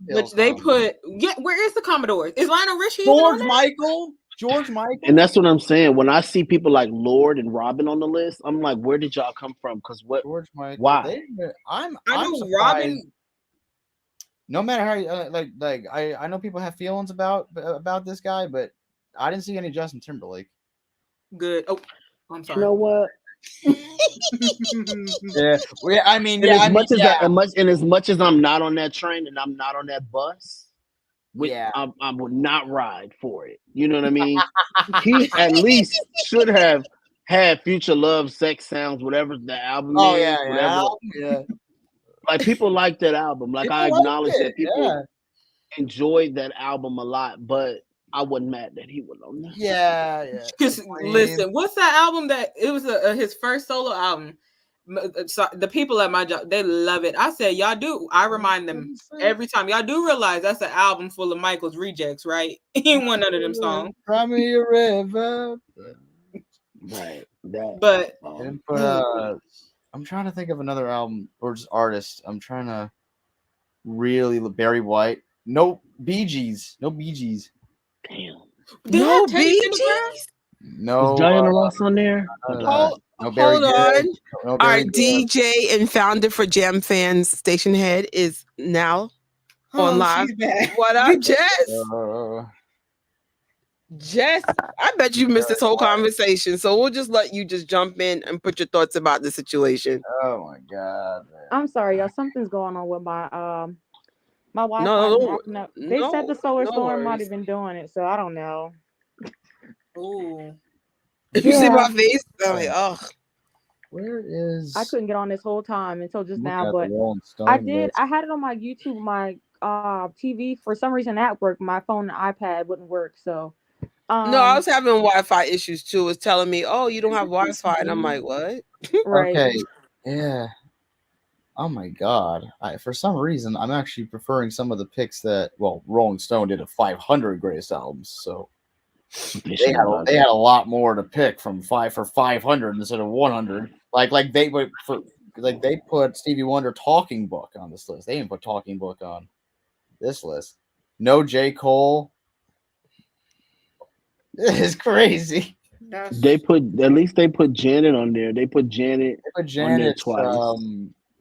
Which they put. Yeah, where is the Commodores? Is Lionel Richie? George Michael. And that's what I'm saying. When I see people like Lord and Robin on the list, I'm like, where did y'all come from? Because what? George Michael. Why? I'm surprised. Robin. No matter how you I know people have feelings about this guy, but I didn't see any Justin Timberlake. Good. Oh, I'm sorry. You know what? I mean, as much as I'm not on that train and I'm not on that bus, I would not ride for it. You know what I mean? He at least should have had Future Love, Sex Sounds, whatever the album is. Yeah. Like people like that album. Like I acknowledge that people enjoyed that album a lot, but I wasn't mad that he was on that. Yeah. Because listen, what's that album that it was his first solo album? the people at my job, they love it. I said, y'all do. I remind them every time. Y'all do realize that's an album full of Michael's rejects, right? He ain't one none of them songs. Cry me a river. Right. That. But I'm trying to think of another album or just artist. I'm trying to really Barry White. No Bee Gees. No Bee Gees. Damn. No Bee Gees. No. Is Diana Ross on there? Hold on. No All Barry right, Gibb. DJ and founder for Jam Fans Station Head is now on live. she's back. What up, Jess? Jess, I bet you missed this whole conversation, so we'll just let you just jump in and put your thoughts about the situation. Oh my god, man. I'm sorry, y'all. Something's going on with my my Wi-Fi. No, acting up. They said the solar storm might have been doing it, so I don't know. Ooh. You see my face? I'm like, oh. Where is? I couldn't get on this whole time until just Looking now, at but the Rolling Stone I did. list. I had it on my YouTube, my TV. For some reason, at work, my phone and iPad wouldn't work. So, No, I was having Wi-Fi issues too. It's telling me, oh, you don't have Wi-Fi, and I'm like, what? right. Okay, yeah. Oh my god! For some reason, I'm actually preferring some of the picks that Rolling Stone did a 500 greatest albums, so they had a lot more to pick from 500 instead of 100. Like they put Stevie Wonder Talking Book on this list. They didn't put Talking Book on this list. No J. Cole. This is crazy. They put Janet on there. They put Janet on there twice.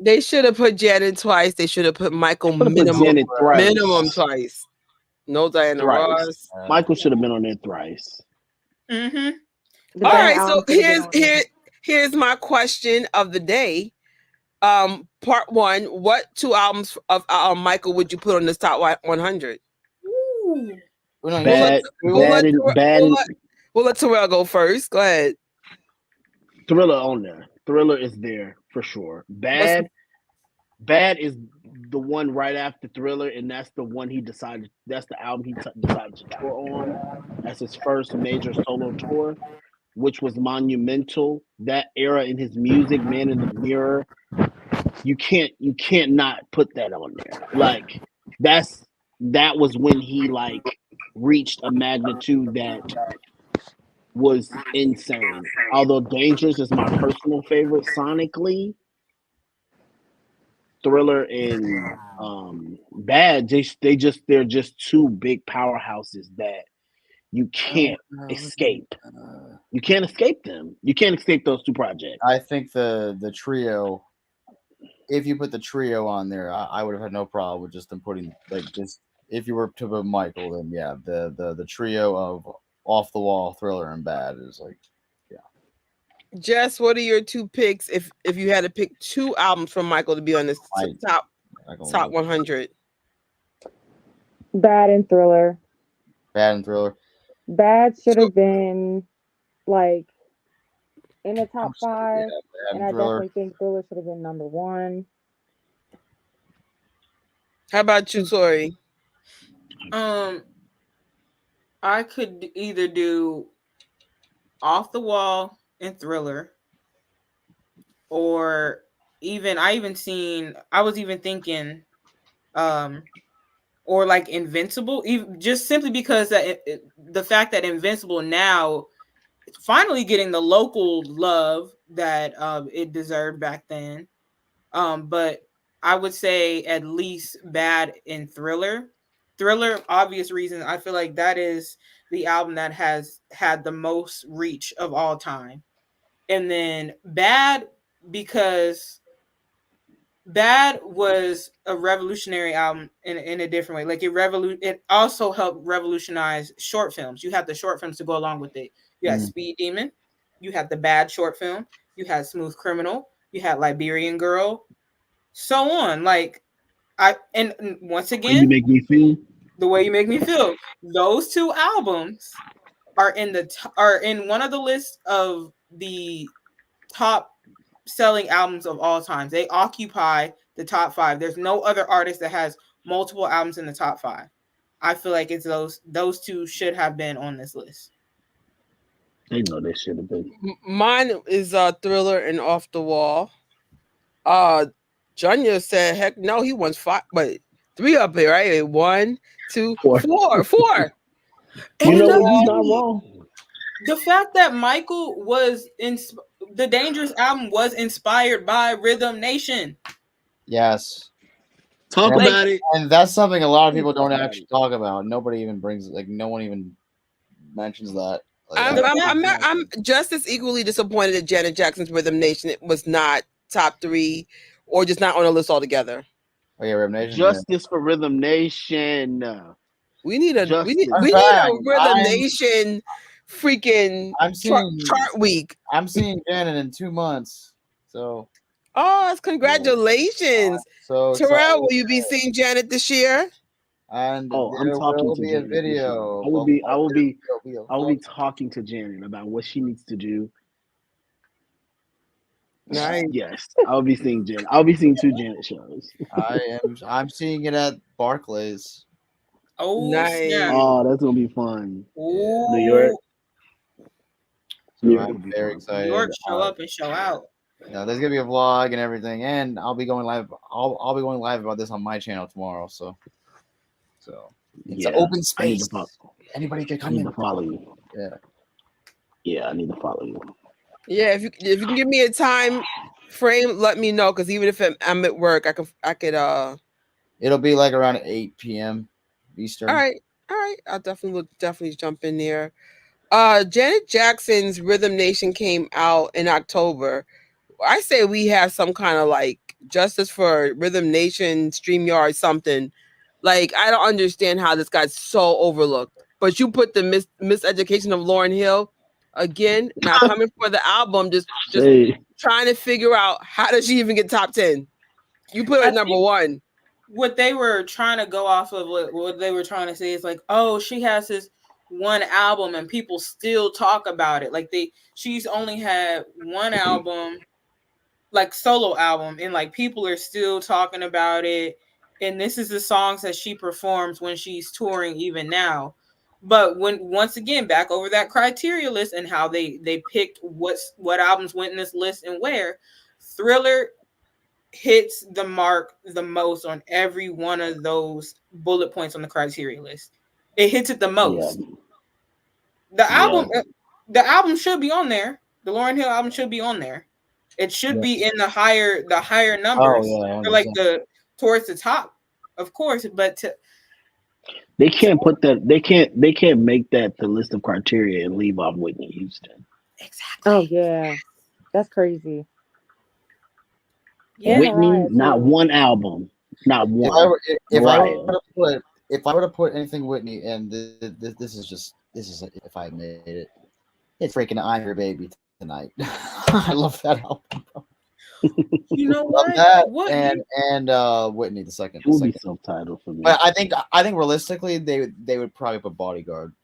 They should have put Janet twice. They should have put Michael minimum twice. No Diana Ross. Michael should have been on there thrice. Mm-hmm. All right, so here's my question of the day. Part one: what two albums of Michael would you put on this top 100? Ooh. Bad. We'll let Terrell go first. Go ahead. Thriller on there. Thriller is there for sure. Bad is the one right after Thriller, and that's the one he decided. That's the album he decided to tour on. That's his first major solo tour, which was monumental. That era in his music, Man in the Mirror. You can't not put that on there. Like that was when he reached a magnitude that was insane. Although Dangerous is my personal favorite sonically, Thriller and Bad, they're just two big powerhouses that you can't escape. You can't escape them. You can't escape those two projects. I think the trio, if you put the trio on there, I would have had no problem with just them putting just if you were to put Michael, then yeah, the trio of Off the Wall, Thriller, and Bad is Jess, what are your two picks if you had to pick two albums from Michael to be on this top 100? Bad and Thriller. Bad and Thriller. Bad should have been in the top 5, and I definitely think Thriller should have been number 1. How about you, Tori? I could either do Off the Wall and Thriller, or I was even thinking or like Invincible, even just simply because the fact that Invincible now finally getting the local love that it deserved back then, but I would say at least Bad and Thriller, obvious reasons. I feel like that is the album that has had the most reach of all time. And then Bad, because Bad was a revolutionary album in a different way. Like it also helped revolutionize short films. You had the short films to go along with it. You had Speed Demon, you had the Bad short film, you had Smooth Criminal, you had Liberian Girl, so on. And once again, You Make Me Feel. The Way You Make Me Feel. Those two albums are in one of the lists of the top selling albums of all time. They occupy the top 5. There's no other artist that has multiple albums in the top 5. I feel like it's those two should have been on this list. They know they should have been. Mine is Thriller and Off the Wall. Junior said, "Heck no, he wants 5, but 3 up here, right? 1, 2, 4. 4. You And know another what? He's not thing, wrong. the fact that Michael was in the Dangerous album was inspired by Rhythm Nation. Yes. Talk And, about it. and that's something a lot of people Talk don't about actually talk about. Nobody even brings no one even mentions that. Like, I'm just as equally disappointed that Janet Jackson's Rhythm Nation was not top 3 or just not on the list altogether. oh yeah, Rhythm Nation. Justice for Rhythm Nation. We need a Justice. we need a Rhythm Nation freaking I'm seeing chart week. I'm seeing Janet in 2 months. So Oh, congratulations. so Terrell, will you be seeing Janet this year? And I'm talking to be a Janet. video. I will be talking to Janet about what she needs to do. Nice. Yes, I'll be seeing Janet. I'll be seeing 2 Janet shows. I'm seeing it at Barclays. Oh, nice. snap. Oh, that's gonna be fun. Ooh. New York. So I'm very excited. New York, show up and show out. No, there's gonna be a vlog and everything, and I'll be going live. I'll be going live about this on my channel tomorrow. So it's an open space. Anybody can come in. I need to follow you. Yeah, I need to follow you. Yeah, if you can give me a time frame, let me know. Because even if I'm at work, I could. It'll be like around 8 p.m. Eastern. All right. I'll definitely jump in there. Janet Jackson's Rhythm Nation came out in October. I say we have some kind of like justice for Rhythm Nation, StreamYard, something. Like, I don't understand how this got so overlooked. But you put the miseducation of Lauryn Hill again, not coming for the album, just trying to figure out how does she even get top 10. You put her at number 1. What they were trying to go off of, what they were trying to say is like, oh, she has this one album and people still talk about it. Like she's only had one album, like solo album, and like people are still talking about it. And this is the songs that she performs when she's touring even now. But once again, back over that criteria list and how they picked what albums went in this list and where, Thriller hits the mark the most on every one of those bullet points on the criteria list. It hits it the most. Yeah. The album should be on there. The Lauryn Hill album should be on there. It should be in the higher numbers, or like towards the top, of course. But they can't put that. They can't make that the list of criteria and leave off Whitney Houston. Exactly. Oh yeah, that's crazy. Yeah. Whitney, not one album, not one. If I were to put anything Whitney, and this is if I made it, it's freaking I'm Your Baby Tonight. I love that album, bro. You know what? And Whitney the second. It would be self-titled for me. But I think realistically they would probably put Bodyguard.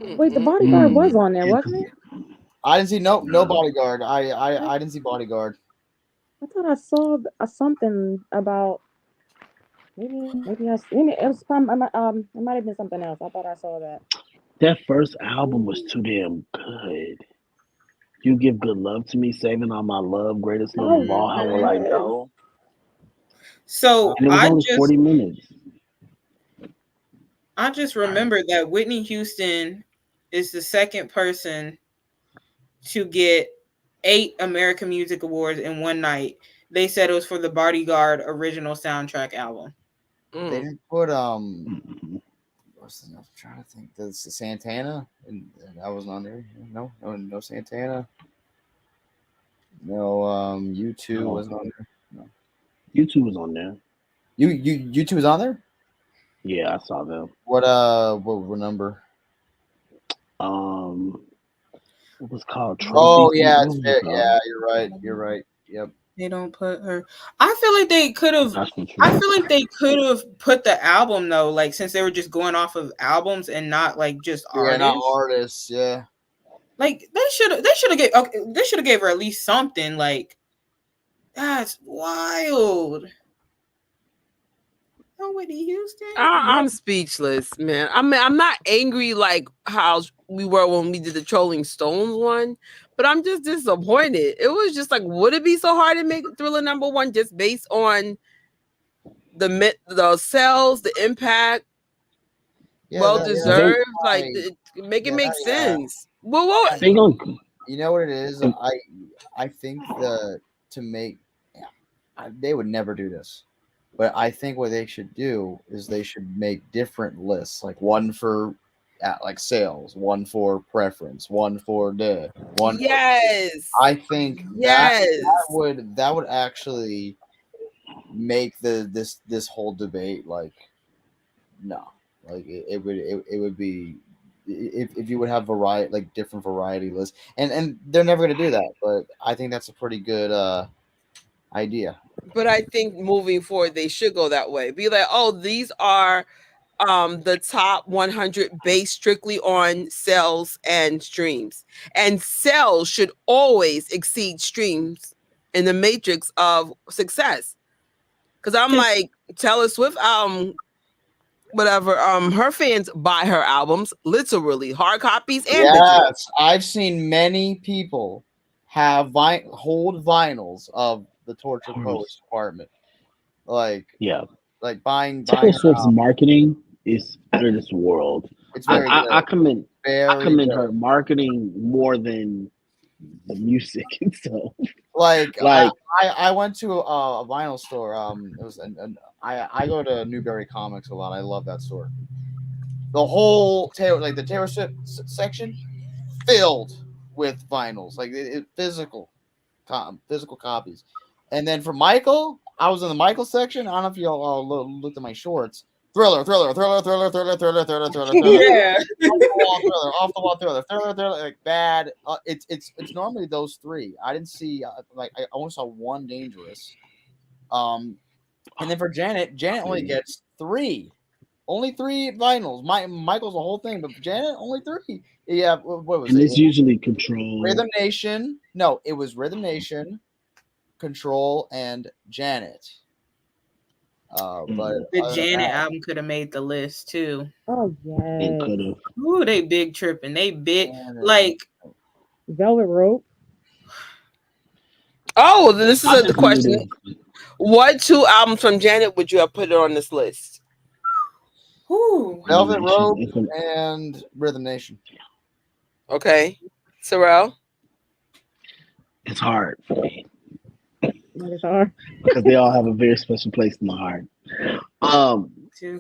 Wait, the Bodyguard was on there, wasn't it? I didn't see no Bodyguard. I didn't see Bodyguard. I thought I saw something about maybe it was from it might have been something else. I thought I saw that. That first album was too damn good. You Give Good Love to Me, Saving All My Love, Greatest Love of All. How will I know? So and it was only 40 minutes. I just remember that Whitney Houston is the second person to get 8 American Music Awards in one night. They said it was for the Bodyguard original soundtrack album. They didn't put I'm trying to think. Does Santana? And that wasn't on there. No Santana. No, U2 wasn't on there. No. U2 was on there. U2 was on there? Yeah, I saw them. What number? What was called? Trophy. Oh yeah, yeah, you're right. Yep. They don't put her. I feel like they could have. I feel like they could have put the album though, like since they were just going off of albums and not like just artists. Yeah, not artists. Yeah. Like they should have gave her at least something. Like that's wild. Oh, Whitney Houston. I'm speechless, man. I mean, I'm not angry like how we were when we did the Trolling Stones one, but I'm just disappointed. It was just like, would it be so hard to make Thriller number one just based on the sales, the impact, well deserved? Like, make it make sense. Well, what? They gonna You know what it is? I think to make they would never do this, but I think what they should do is they should make different lists, like one for like sales, one for preference, one for one. Yes. I think Yes. that would actually make this whole debate like no, like it would be if you would have variety, like different variety lists, and they're never going to do that, but I think that's a pretty good idea. But I think moving forward they should go that way. Be like, oh, these are the top 100 based strictly on sales and streams, and sales should always exceed streams in the matrix of success. Because I'm like, Taylor Swift whatever, her fans buy her albums literally, hard copies and digital. I've seen many people have hold vinyls of the Torture Poets Department, like buying Taylor Swift's marketing is out of this world. It's very I commend her marketing more than the music itself. I went to a vinyl store. It was I go to Newberry Comics a lot. I love that store. The whole the Taylor Swift section filled with vinyls, like physical copies. And then for Michael, I was in the Michael section. I don't know if you all looked at my shorts. Thriller. Yeah. Off the wall thriller, like bad. It's normally those three. I didn't see I only saw one Dangerous. And then for Janet only gets only three vinyls. Michael's the whole thing, but Janet only three. Yeah, what was and it? It's usually Control, Rhythm Nation. No, it was Rhythm Nation, Control, and Janet. But the Janet album could have made the list too. Oh yeah, it could have. Ooh, they big tripping. They big like Velvet Rope. Oh, this is the question. What two albums from Janet would you have put on this list? Ooh. Velvet Rope and Rhythm Nation. Okay, Sorrel. It's hard for me. It's hard because they all have a very special place in my heart.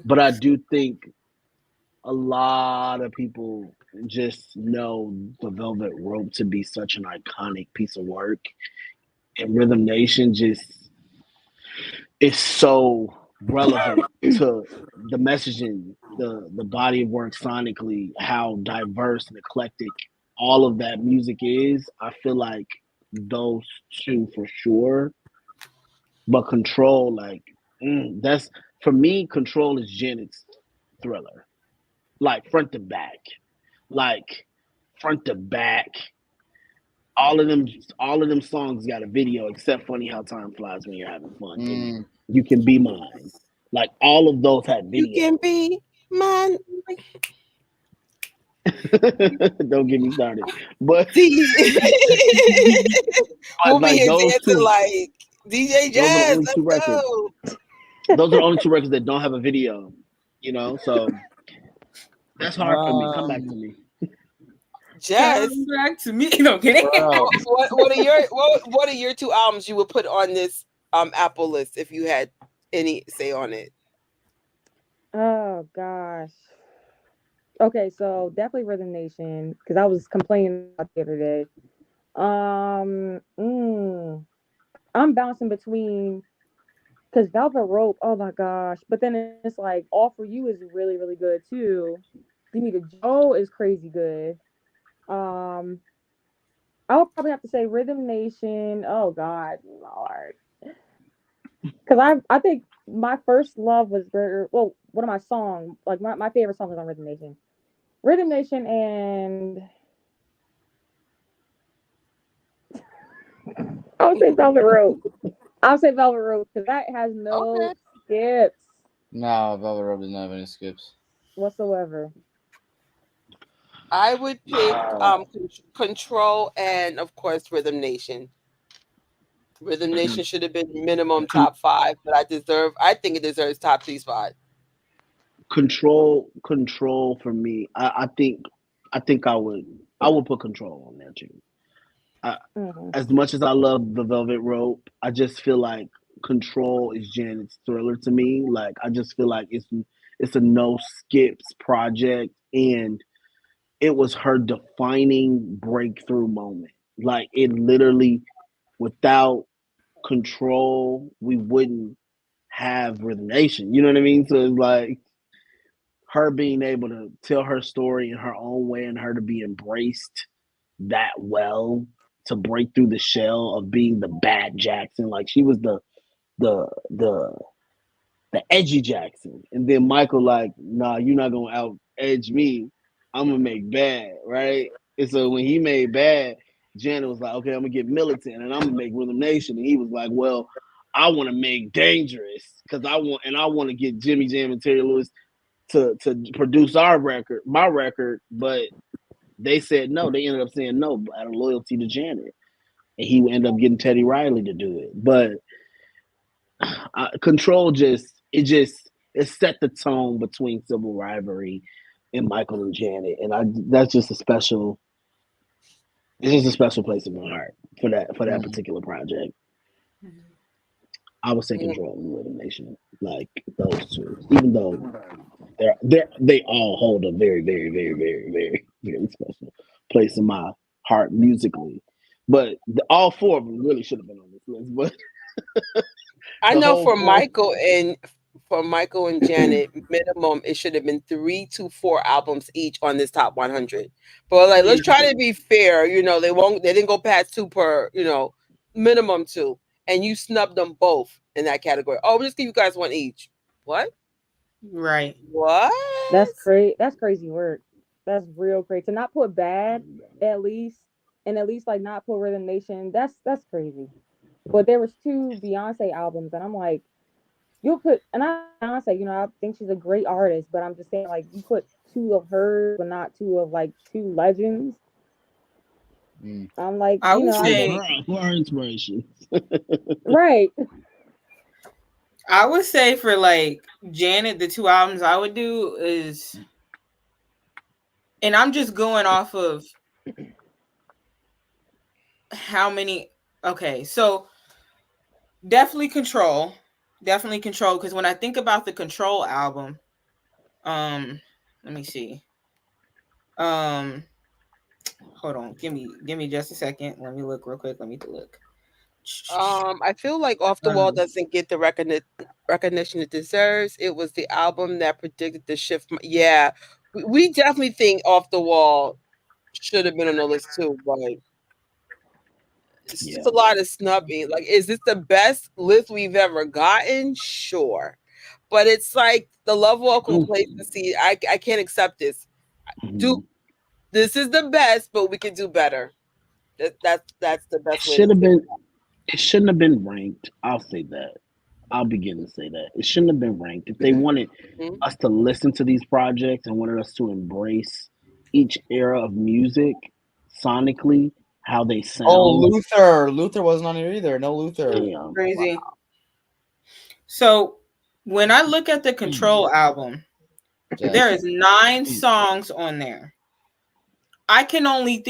But I do think a lot of people just know the Velvet Rope to be such an iconic piece of work, and Rhythm Nation just is so relevant to the messaging, the body of work sonically, how diverse and eclectic all of that music is. I feel like those two for sure. But Control, like, that's for me. Control is Janet's Thriller, like front to back, All of them songs got a video, except Funny How Time Flies When You're Having Fun. You Can Be Mine. Like all of those had video. You can be mine. Don't get me started. But we'll be here dancing like DJ Jazz. Let's go. Those are the only two records that don't have a video, so that's hard for me. Come back to me. Jazz. Come back to me. No kidding. What are your two albums you would put on this Apple list if you had any say on it? Oh gosh. Okay, so definitely Rhythm Nation, because I was complaining about the other day. I'm bouncing between, because Velvet Rope, oh my gosh, but then it's like All For You is really, really good too. Dimita Joe is crazy good. I would probably have to say Rhythm Nation. Oh God, Lord, because I think my first love was one of my songs, like my favorite song was on Rhythm Nation. Rhythm Nation and I'll say Velvet Rope. Because that has no skips. No, Velvet Rope doesn't have any skips whatsoever. I would pick Uh, Control and of course Rhythm Nation. Rhythm Nation should have been minimum con- top 5, but I think it deserves top 3 spot. control for me. I think I would put control on there too. I, Mhm. as much as I love the Velvet Rope, I just feel like Control is Janet's Thriller to me. Like I just feel like it's a no skips project, and it was her defining breakthrough moment. Like it literally, without Control, we wouldn't have Rhythm Nation. You know what I mean? So it's like her being able to tell her story in her own way and her to be embraced that well, to break through the shell of being the bad Jackson. Like she was the the the edgy Jackson. And then Michael like, nah, you're not gonna out edge me. I'm gonna make bad, right? And so when he made bad, Janet was like, okay, I'm gonna get militant and I'm gonna make Rhythm Nation. And he was like, well, I want to make dangerous because I want to get Jimmy Jam and Terry Lewis to produce my record, but they said no. They ended up saying no out of loyalty to Janet, and he ended up getting Teddy Riley to do it. But Control it set the tone between civil rivalry and Michael and Janet, and that's just a special. It's just a special place in my heart for that particular project. I would say Mm. Control and Rhythm Nation, like those two, even though they all hold a very, very, very, very, very, very special place in my heart musically. But all four of them really should have been on this list. But I the know whole four, for Michael and Janet, minimum it should have been 3 to 4 albums each on this top 100. But like, let's try to be fair. They didn't go past 2 per. Minimum 2, and you snubbed them both in that category. Oh, we'll just give you guys one each. What? Right. What? That's crazy. That's crazy work. That's real crazy. To not put bad at least, and at least like not put Rhythm Nation. That's crazy. But there was 2 Beyonce albums, and I'm like, you'll put, and I like Beyonce. I think she's a great artist, but I'm just saying like you put 2 of hers, but not 2 of like 2 legends. I'm like, I would I who think say are, who are inspirations? right. for like Janet, the 2 albums I would do is, and I'm just going off of how many. Okay, so definitely Control, because when I think about the Control album, let me see. Um, hold on, give me just a second. Let me look real quick. Let me look. I feel like Off the Wall doesn't get the recognition it deserves. It was the album that predicted the shift. Yeah, we definitely think Off the Wall should have been on the list too, but it's just Yeah. a lot of snubbing. Like, is this the best list we've ever gotten? Sure. But it's like the level of complacency. I can't accept this. Do This is the best, but we can do better. That's the It best way to should have say been. It shouldn't have been ranked. I'll say that. I'll begin to say that it shouldn't have been ranked. If they wanted it. us to listen to these projects and wanted us to embrace each era of music sonically, how they Oh, sound. Luther wasn't on here either. No Luther. Damn. Crazy. So when I look at the Control album, there is 9 songs on there. I can only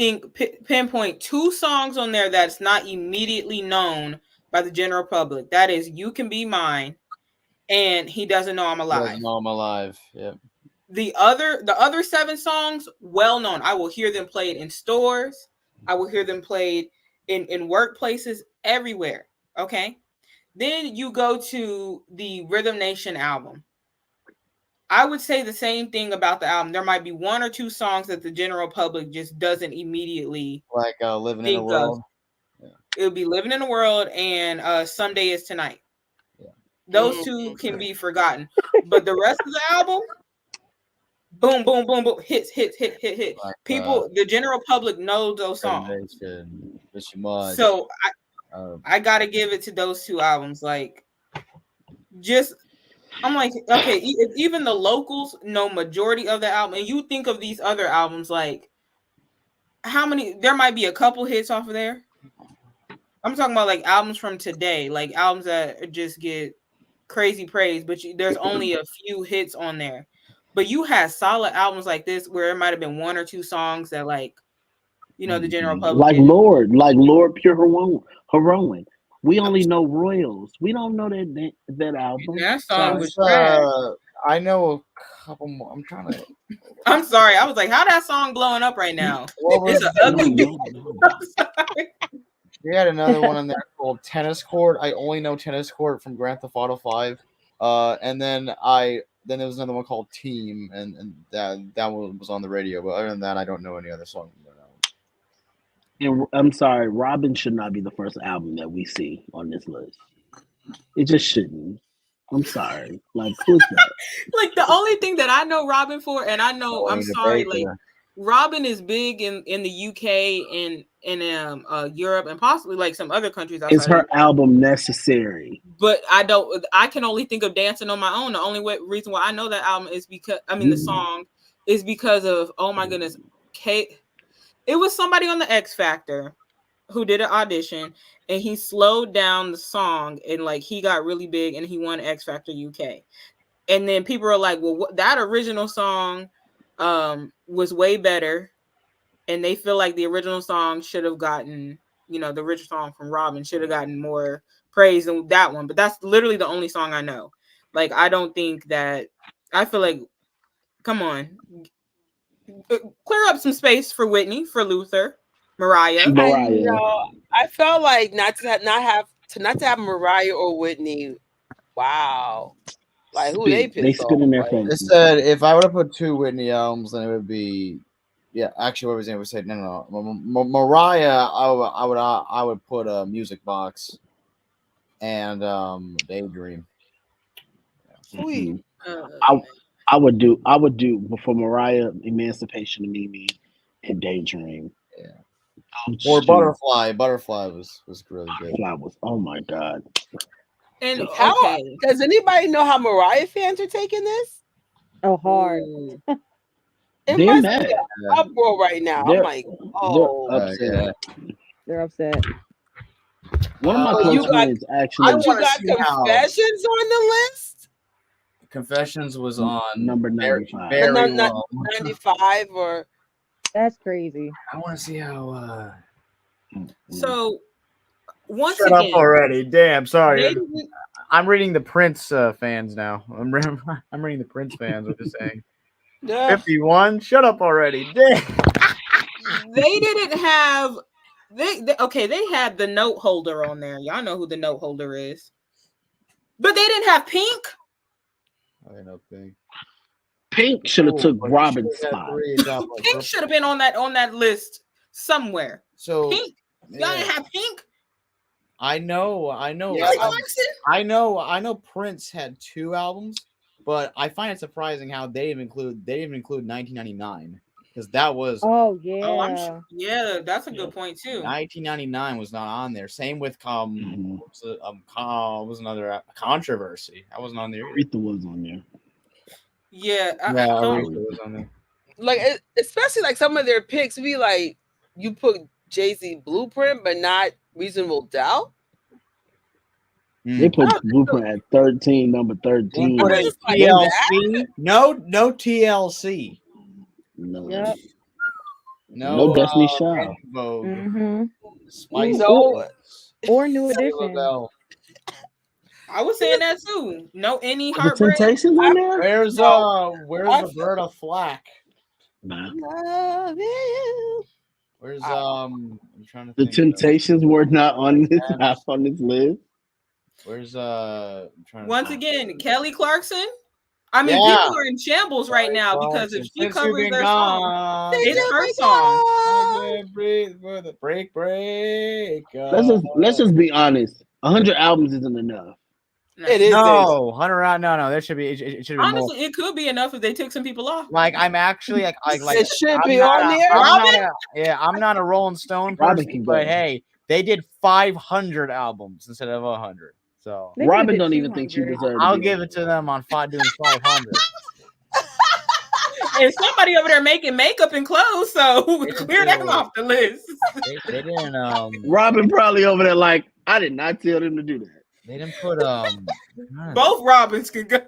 pinpoint 2 songs on there that's not immediately known by the general public. That is "You Can Be Mine" and "He Doesn't Know I'm Alive." Doesn't know I'm alive. Yep. The other 7 songs, well known. I will hear them played in stores. I will hear them played in workplaces everywhere. Okay. Then you go to the Rhythm Nation album. I would say the same thing about the album. There might be 1 or 2 songs that the general public just doesn't immediately Like Living in a think of. World. Yeah. It would be "Living in a World" and "Someday Is Tonight." Yeah. Those 2 can be forgotten. But the rest of the album, boom, boom, boom, boom, hit. Like, People, the general public knows those songs. Miss You Much. So I gotta give it to those 2 albums. Like, just, I'm like, okay, if even the locals know majority of the album, and you think of these other albums like how many? There might be a couple hits off of there. I'm talking about like albums from today, like albums that just get crazy praise, but there's only a few hits on there. But you had solid albums like this where it might have been one or two songs that like, the general public Like didn't. Lord Pure Heroin. We only know Royals. We don't know that album. That song Sorry. was trash. I know a couple more. I'm trying to. I'm sorry. I was like, how that song blowing up right now? What was It's an ugly beat. No. I'm sorry. We had another one in there called Tennis Court. I only know Tennis Court from Grand Theft Auto 5. And then there was another one called Team, and that one was on the radio. But other than that, I don't know any other songs. And I'm sorry, Robin should not be the first album that we see on this list. It just shouldn't. I'm sorry. Like, who's that? Like the only thing that I know Robin for, and I know I'm sorry, like Robin is big in the UK and in Europe and possibly like some other countries outside. Is her album Necessary? But I can only think of Dancing on My Own. The only reason why I know that album is because the song is because of, oh my goodness, Kate. It was somebody on the X Factor who did an audition and he slowed down the song and like he got really big and he won X Factor UK. And then people are like, well, that original song was way better. And they feel like the original song should have gotten, the original song from Robin should have gotten more praise than that one. But that's literally the only song I know. Like, I don't think that, I feel like, come on. Clear up some space for Whitney, for Luther, Mariah. I felt like not to have Mariah or Whitney. Wow, like who they pissed They spit in their off, face. It said if I were to put two Whitney albums, then it would be, Actually, what was it? We said no. Mariah, I would put a Music Box and Daydream. Sweet. I would do before Mariah, Emancipation of Mimi, and Daydream. Yeah. Or Butterfly. Butterfly was really good. Butterfly was, oh my god. And does anybody know how Mariah fans are taking this? Oh, hard. It must be an uproar right now. I'm like, they're upset. One of my close friends actually. You got Confessions on the list? Confessions was on number 95. Very 95 or. That's crazy. I want to see how. So once Shut again, up already! Damn, sorry. I'm reading the Prince fans now. I'm reading the Prince fans. What they're saying. 51. Shut up already! Damn. They didn't have. They had the note holder on there. Y'all know who the note holder is. But they didn't have Pink. I know Pink. Pink should have took Robin's spot. Pink should have been on that list somewhere. So Pink, y'all didn't have Pink. I know. Yeah, I know. Prince had two albums, but I find it surprising how they didn't include 1999 because that was. Oh yeah. Oh, yeah, that's a good point too. 1999 was not on there. Same with was another Controversy. I wasn't on there. Aretha was on there. Yeah, Aretha was on there. Like especially like some of their picks be like you put Jay-Z Blueprint, but not Reasonable Doubt. They put Blueprint at 13, number 13. TLC? No TLC. No. Yep. No Destiny Child. Mm-hmm. Spice or New Edition. I was saying that too. No any The Heartbreak. Temptations on there? Where's Roberta Flack? Nah. Love you. Where's I'm trying to The think Temptations were not on this list. Where's I'm trying to Once think. again, Kelly Clarkson. I mean, people are in shambles right now because if she covers their song, it's her song. I can't breathe for the break. Let's just be honest. 100 albums isn't enough. It is. No, 100. No. There should be. It should be honestly more. It could be enough if they took some people off. Like I'm actually like it should be on there. I'm not a Rolling Stone person, but hey, they did 500 albums instead of 100. So Robin don't even think she deserves. I'll give it to them on doing 500. And somebody over there making makeup and clothes, so clear them off the list. They didn't Robin probably over there like, I did not tell them to do that. they didn't put Both Robins could go.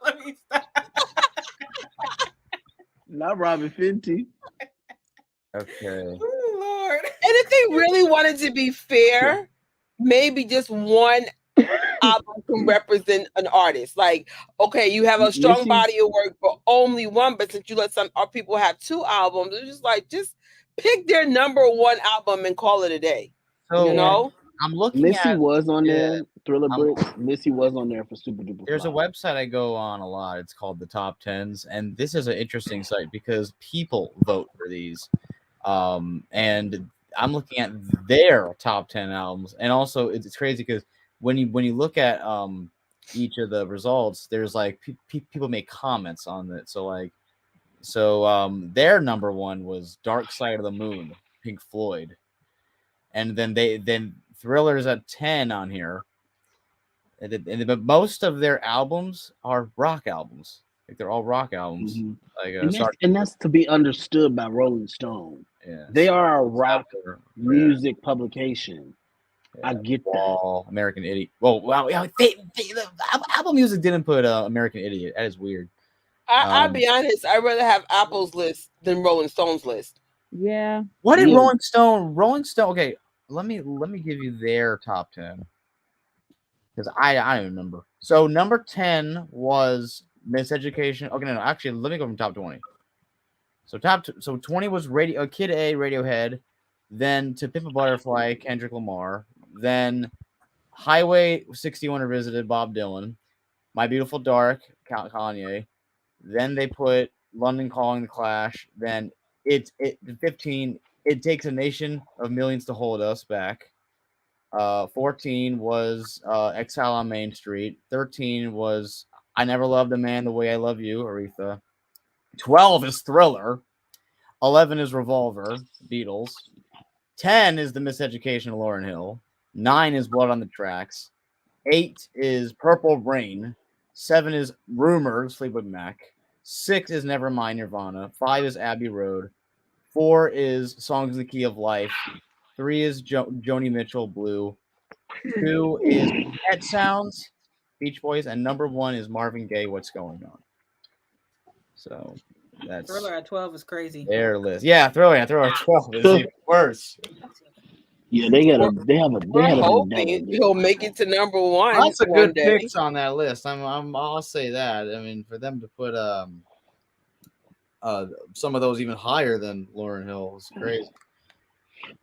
Let me stop. Not Robin Fenty. Okay. Oh, Lord. And if they really wanted to be fair, maybe just one album can represent an artist. Like, okay, you have a strong Missy- body of work, but only one. But since you let some people have 2 albums, it's just like just pick their number 1 album and call it a day. So You know, I'm looking Missy at was on yeah, there. Thriller Bricks. Missy was on there for Super Duper. there's a Fly. website I go on a lot. It's called the Top Tens, and this is an interesting site because people vote for these. And I'm looking at their top 10 albums, and also it's crazy because when you look at each of the results, there's like people make comments on it. So their number 1 was Dark Side of the Moon, Pink Floyd, and then Thriller's at 10 on here. But most of their albums are rock albums. Like they're all rock albums. Mhm. Like And that's to be understood by Rolling Stone. yeah, They are a rock Zeppelin, music publication. yeah, I get that. Wall, American Idiot. Well, wow, yeah, the Apple Music didn't put American Idiot. That is weird. I'll be honest. I'd rather have Apple's list than Rolling Stone's list. Yeah. What did Yeah. Rolling Stone? Okay, let me give you their top 10 because I don't remember. So number 10 was Miseducation. Okay, no, actually, let me go from top 20. So 20 was Kid A, Radiohead. Then To Pimp a Butterfly, Kendrick Lamar. Then Highway 61 Revisited, Bob Dylan. My Beautiful Dark, Kanye. Then they put London Calling, The Clash. Then 15. It Takes a Nation of Millions to Hold Us back. 14 was Exile on Main Street. 13 was I Never Loved a Man the Way I Love You, Aretha. 12 is Thriller. 11 is Revolver, Beatles. 10 is The Miseducation of Lauryn Hill. 9 is Blood on the Tracks. 8 is Purple Rain. 7 is Rumors, Fleetwood Mac. 6 is Nevermind, Nirvana. 5 is Abbey Road. 4 is Songs in the Key of Life. 3 is Joni Mitchell, Blue. 2 is Pet Sounds, Beach Boys. And number 1 is Marvin Gaye, What's Going On. So that's Thriller at 12 is crazy. their list. Yeah, Thriller at 12 is even worse. Yeah, they had We're a hoping he'll make it to number 1. Lots of one good day. picks on that list. I'll say that. I mean, for them to put some of those even higher than Lauryn Hill is crazy.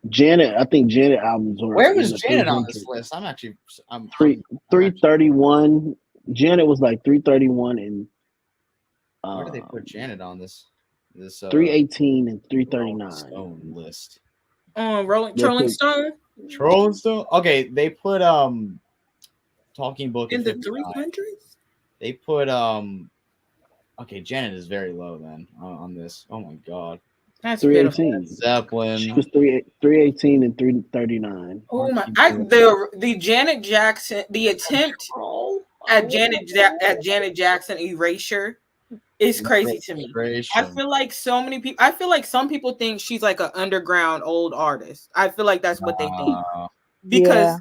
Janet. I think Janet albums were. Where was in the Janet on 300. this list? I'm 331. Janet was like 331 and. Where did they put Janet on this 318 and Rolling 339. Stone list? Rolling They put- Stone Rolling Stone. Okay, they put Talking Book in at the 59. 300s. They put okay, Janet is very low then on this. Oh my god. That's pitiful. 318. Zeppelin. She was 318 and 339. Oh my! The Janet Jackson, the attempt at Janet Jackson erasure is crazy to me. I feel like so many people. I feel like some people think she's like an underground old artist. I feel like that's what they think because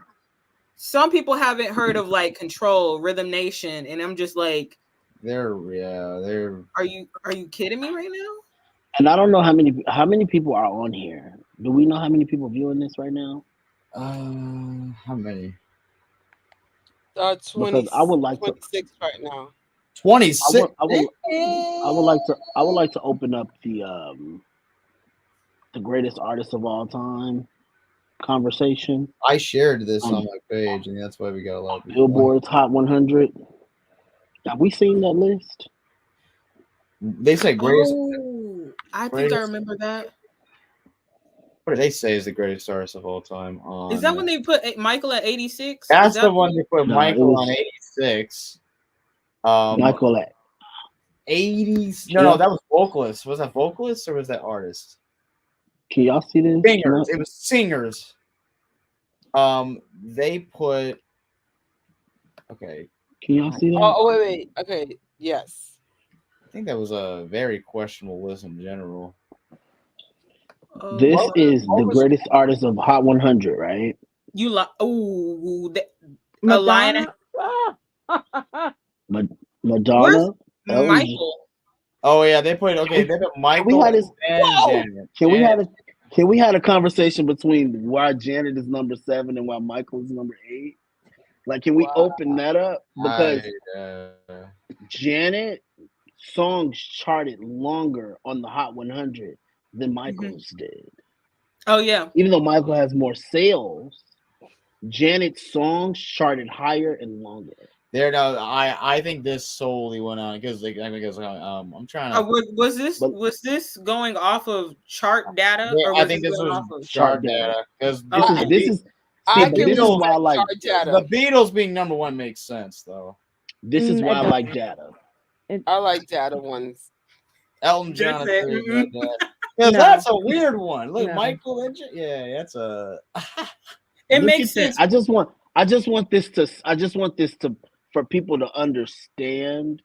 some people haven't heard of like Control, Rhythm Nation, and I'm just like, they're. Are you kidding me right now? And I don't know how many people are on here. Do we know how many people viewing this right now? How many? 20, I would like 26 right now. 26. I would like to open up the greatest artist of all time conversation. I shared this on my page, and that's why we got a lot of people. Billboard's Hot 100. Have we seen that list? They say greatest. Oh, I think I remember that. What do they say is the greatest artist of all time? Is that when they put Michael at 86? That's the one they put Michael on 86. Michael at 80s. No, that was vocalist. Was that vocalist or was that artist? Can y'all see this? Singers. It was singers. They put. Okay. Can y'all see that? Oh wait. Okay. Yes. think that was a very questionable list in general. This Oh, is the what was- greatest artist of Hot 100, right? you like? Ooh, a lion. Madonna. Ma- Where's Madonna, Elton. Michael? Oh yeah, they put we Michael had and this? then Whoa! Janet. Can we had a conversation between why Janet is number 7 and why Michael is number 8? Like, can we open that up? Because Janet songs charted longer on the Hot 100 than Michael's did. Oh yeah. Even though Michael has more sales, Janet's songs charted higher and longer. I think this solely went on because I'm trying to. Was this going off of chart data, or I was think this this going was off of chart data because This is I but can this is why I like chart data. the Beatles being number 1 makes sense though. this is why I It like data. I like data ones. Elton John, That's it. because No. that's a weird one. Look, No. Michael and that's a. It Look makes at that. sense. I just want this to for people to understand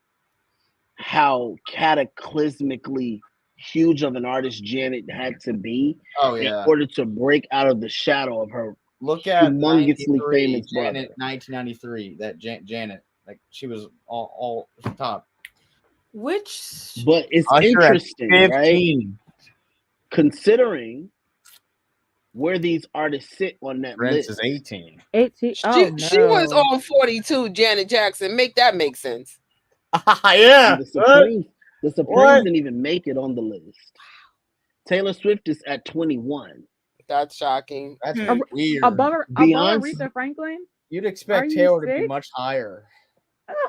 how cataclysmically huge of an artist Janet had to be in order to break out of the shadow of her Look at humongously 93, famous brother. Janet, 1993. That Janet, like she was all top. Which But it's Usher at interesting, right? 15. Considering where these artists sit on that Prince list. is 18. 18. She, Oh no. she was on 42. Janet Jackson. Make that make sense. Yeah. The Supremes didn't even make it on the list. Taylor Swift is at 21. That's shocking. That's weird. Above Beyonce- Aretha Franklin? You'd Are expect you Taylor to be sick? much higher. That's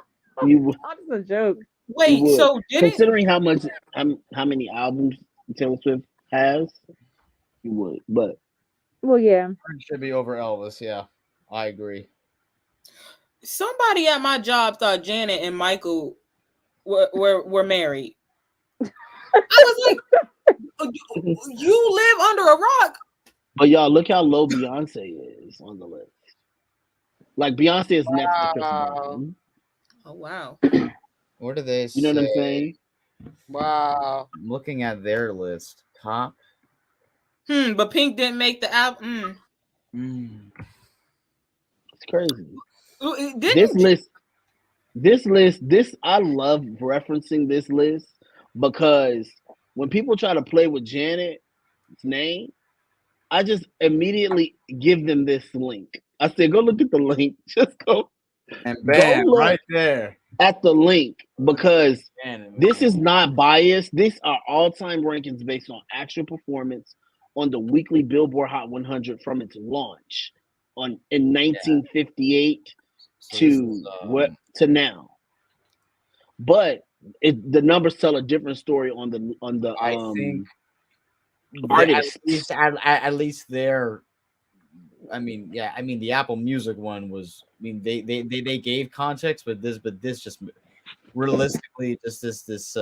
a joke. wait, so didn't Considering how many albums Taylor Swift has, you would. But Well, yeah. Prince should be over Elvis. Yeah, I agree. somebody at my job thought Janet and Michael were married? I was like, you live under a rock. But y'all, look how low Beyonce is on the list. Like Beyonce is next to Chris Brown. Oh wow. What do they say? You know what I'm saying? Wow. I'm looking at their list. Top. But Pink didn't make the album. It's crazy. Didn't This list, I love referencing this list because when people try to play with Janet's name, I just immediately give them this link. I say, go look at the link. Just go. And bam, Go look right there. at the link because this is not biased. These are all-time rankings based on actual performance on the weekly Billboard Hot 100 from its launch in 1958 to now. But the numbers tell a different story on the I think artists. At least they're. I mean, the Apple Music one was. I mean, they gave context, but this just realistically, just this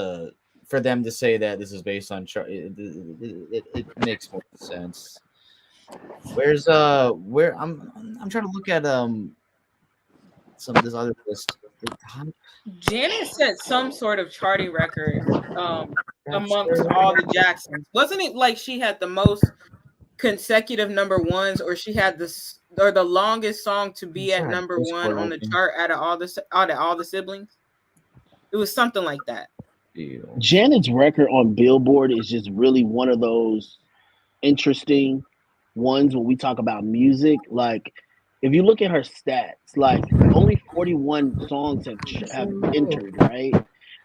for them to say that this is based on chart, it makes more sense. Where I'm trying to look at some of this other list. Janet set some sort of charting record amongst all the Jacksons. Wasn't it like she had the most consecutive number ones, or she had the longest song to be at number one on the chart out of all the siblings? It was something like that. Janet's record on Billboard is just really one of those interesting ones when we talk about music. Like, if you look at her stats, like only 41 songs have entered, right?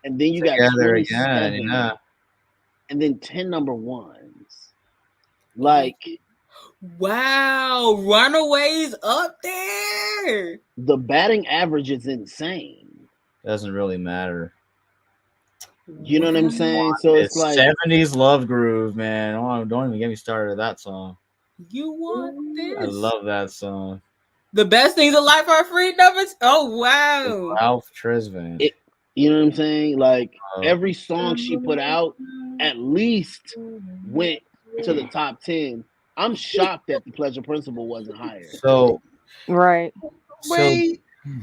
And then you got 27, and then 10 number ones. Like, wow, Runaways up there. The batting average is insane. Doesn't really matter. You know what I'm saying? So it's like 70s love groove, man. Don't even get me started with that song. You want this? I love that song. The best things in life are free numbers. Oh wow, Ralph Tresvant. You know what I'm saying? Like every song she put out at least went to the top 10. I'm shocked that The Pleasure Principle wasn't higher. So right. Wait,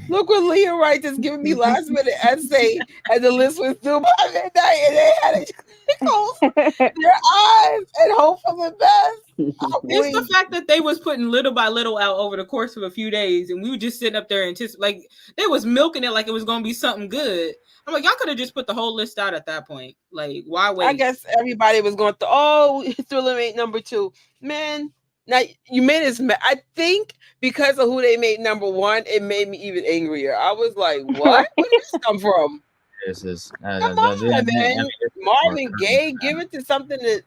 Look what Leah Wright is giving me last minute essay, and the list was due by midnight, and they had it close their eyes and hope for the best. I'm It's the weak. fact that they was putting little by little out over the course of a few days, and we were just sitting up there like they was milking it like it was gonna be something good. I'm like, y'all could have just put the whole list out at that point. Like, why wait? I guess everybody was going to, oh, Thriller made number 2. Man, now you made us I think because of who they made number 1, it made me even angrier. I was like, what? Where did this come from? This is Come on, man. Marvin Gaye, give it to something that,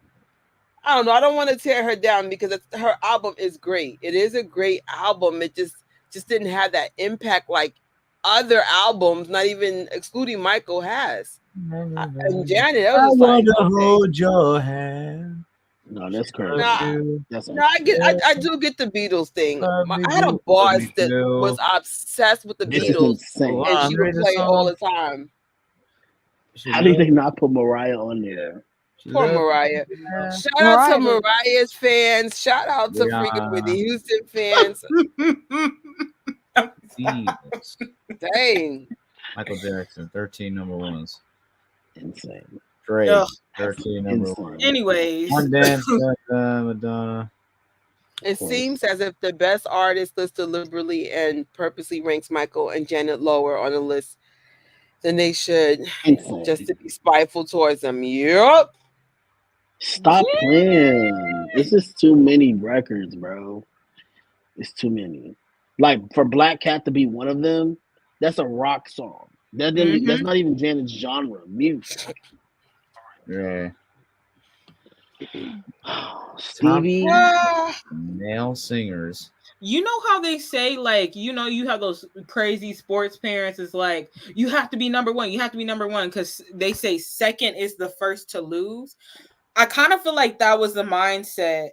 I don't know. I don't want to tear her down because her album is great. It is a great album. It just didn't have that impact like other albums, not even excluding Michael has. And Janet, that was just like, hold your hand. No, that's crazy. I do get the Beatles thing. I had a boss that was obsessed with the Beatles, and she would play it all the time. How did they not put Mariah on there? Poor Mariah. Shout out to Mariah's fans. Shout out to freaking Whitney Houston fans. Dang. Michael Jackson, 13 number ones. Insane. Drake, 13 number ones. Anyways. One Dance, Madonna. It seems as if the best artist listed liberally and purposely ranks Michael and Janet lower on the list than they should, just to be spiteful towards them. Yup. Stop playing. This is too many records, bro. It's too many. Like for Black Cat to be one of them, that's a rock song. That's not even Janet's genre music. Yeah. Stevie. Male singers. You know how they say, like, you know, you have those crazy sports parents. It's like, you have to be number one. You have to be number one because they say second is the first to lose. I kind of feel like that was the mindset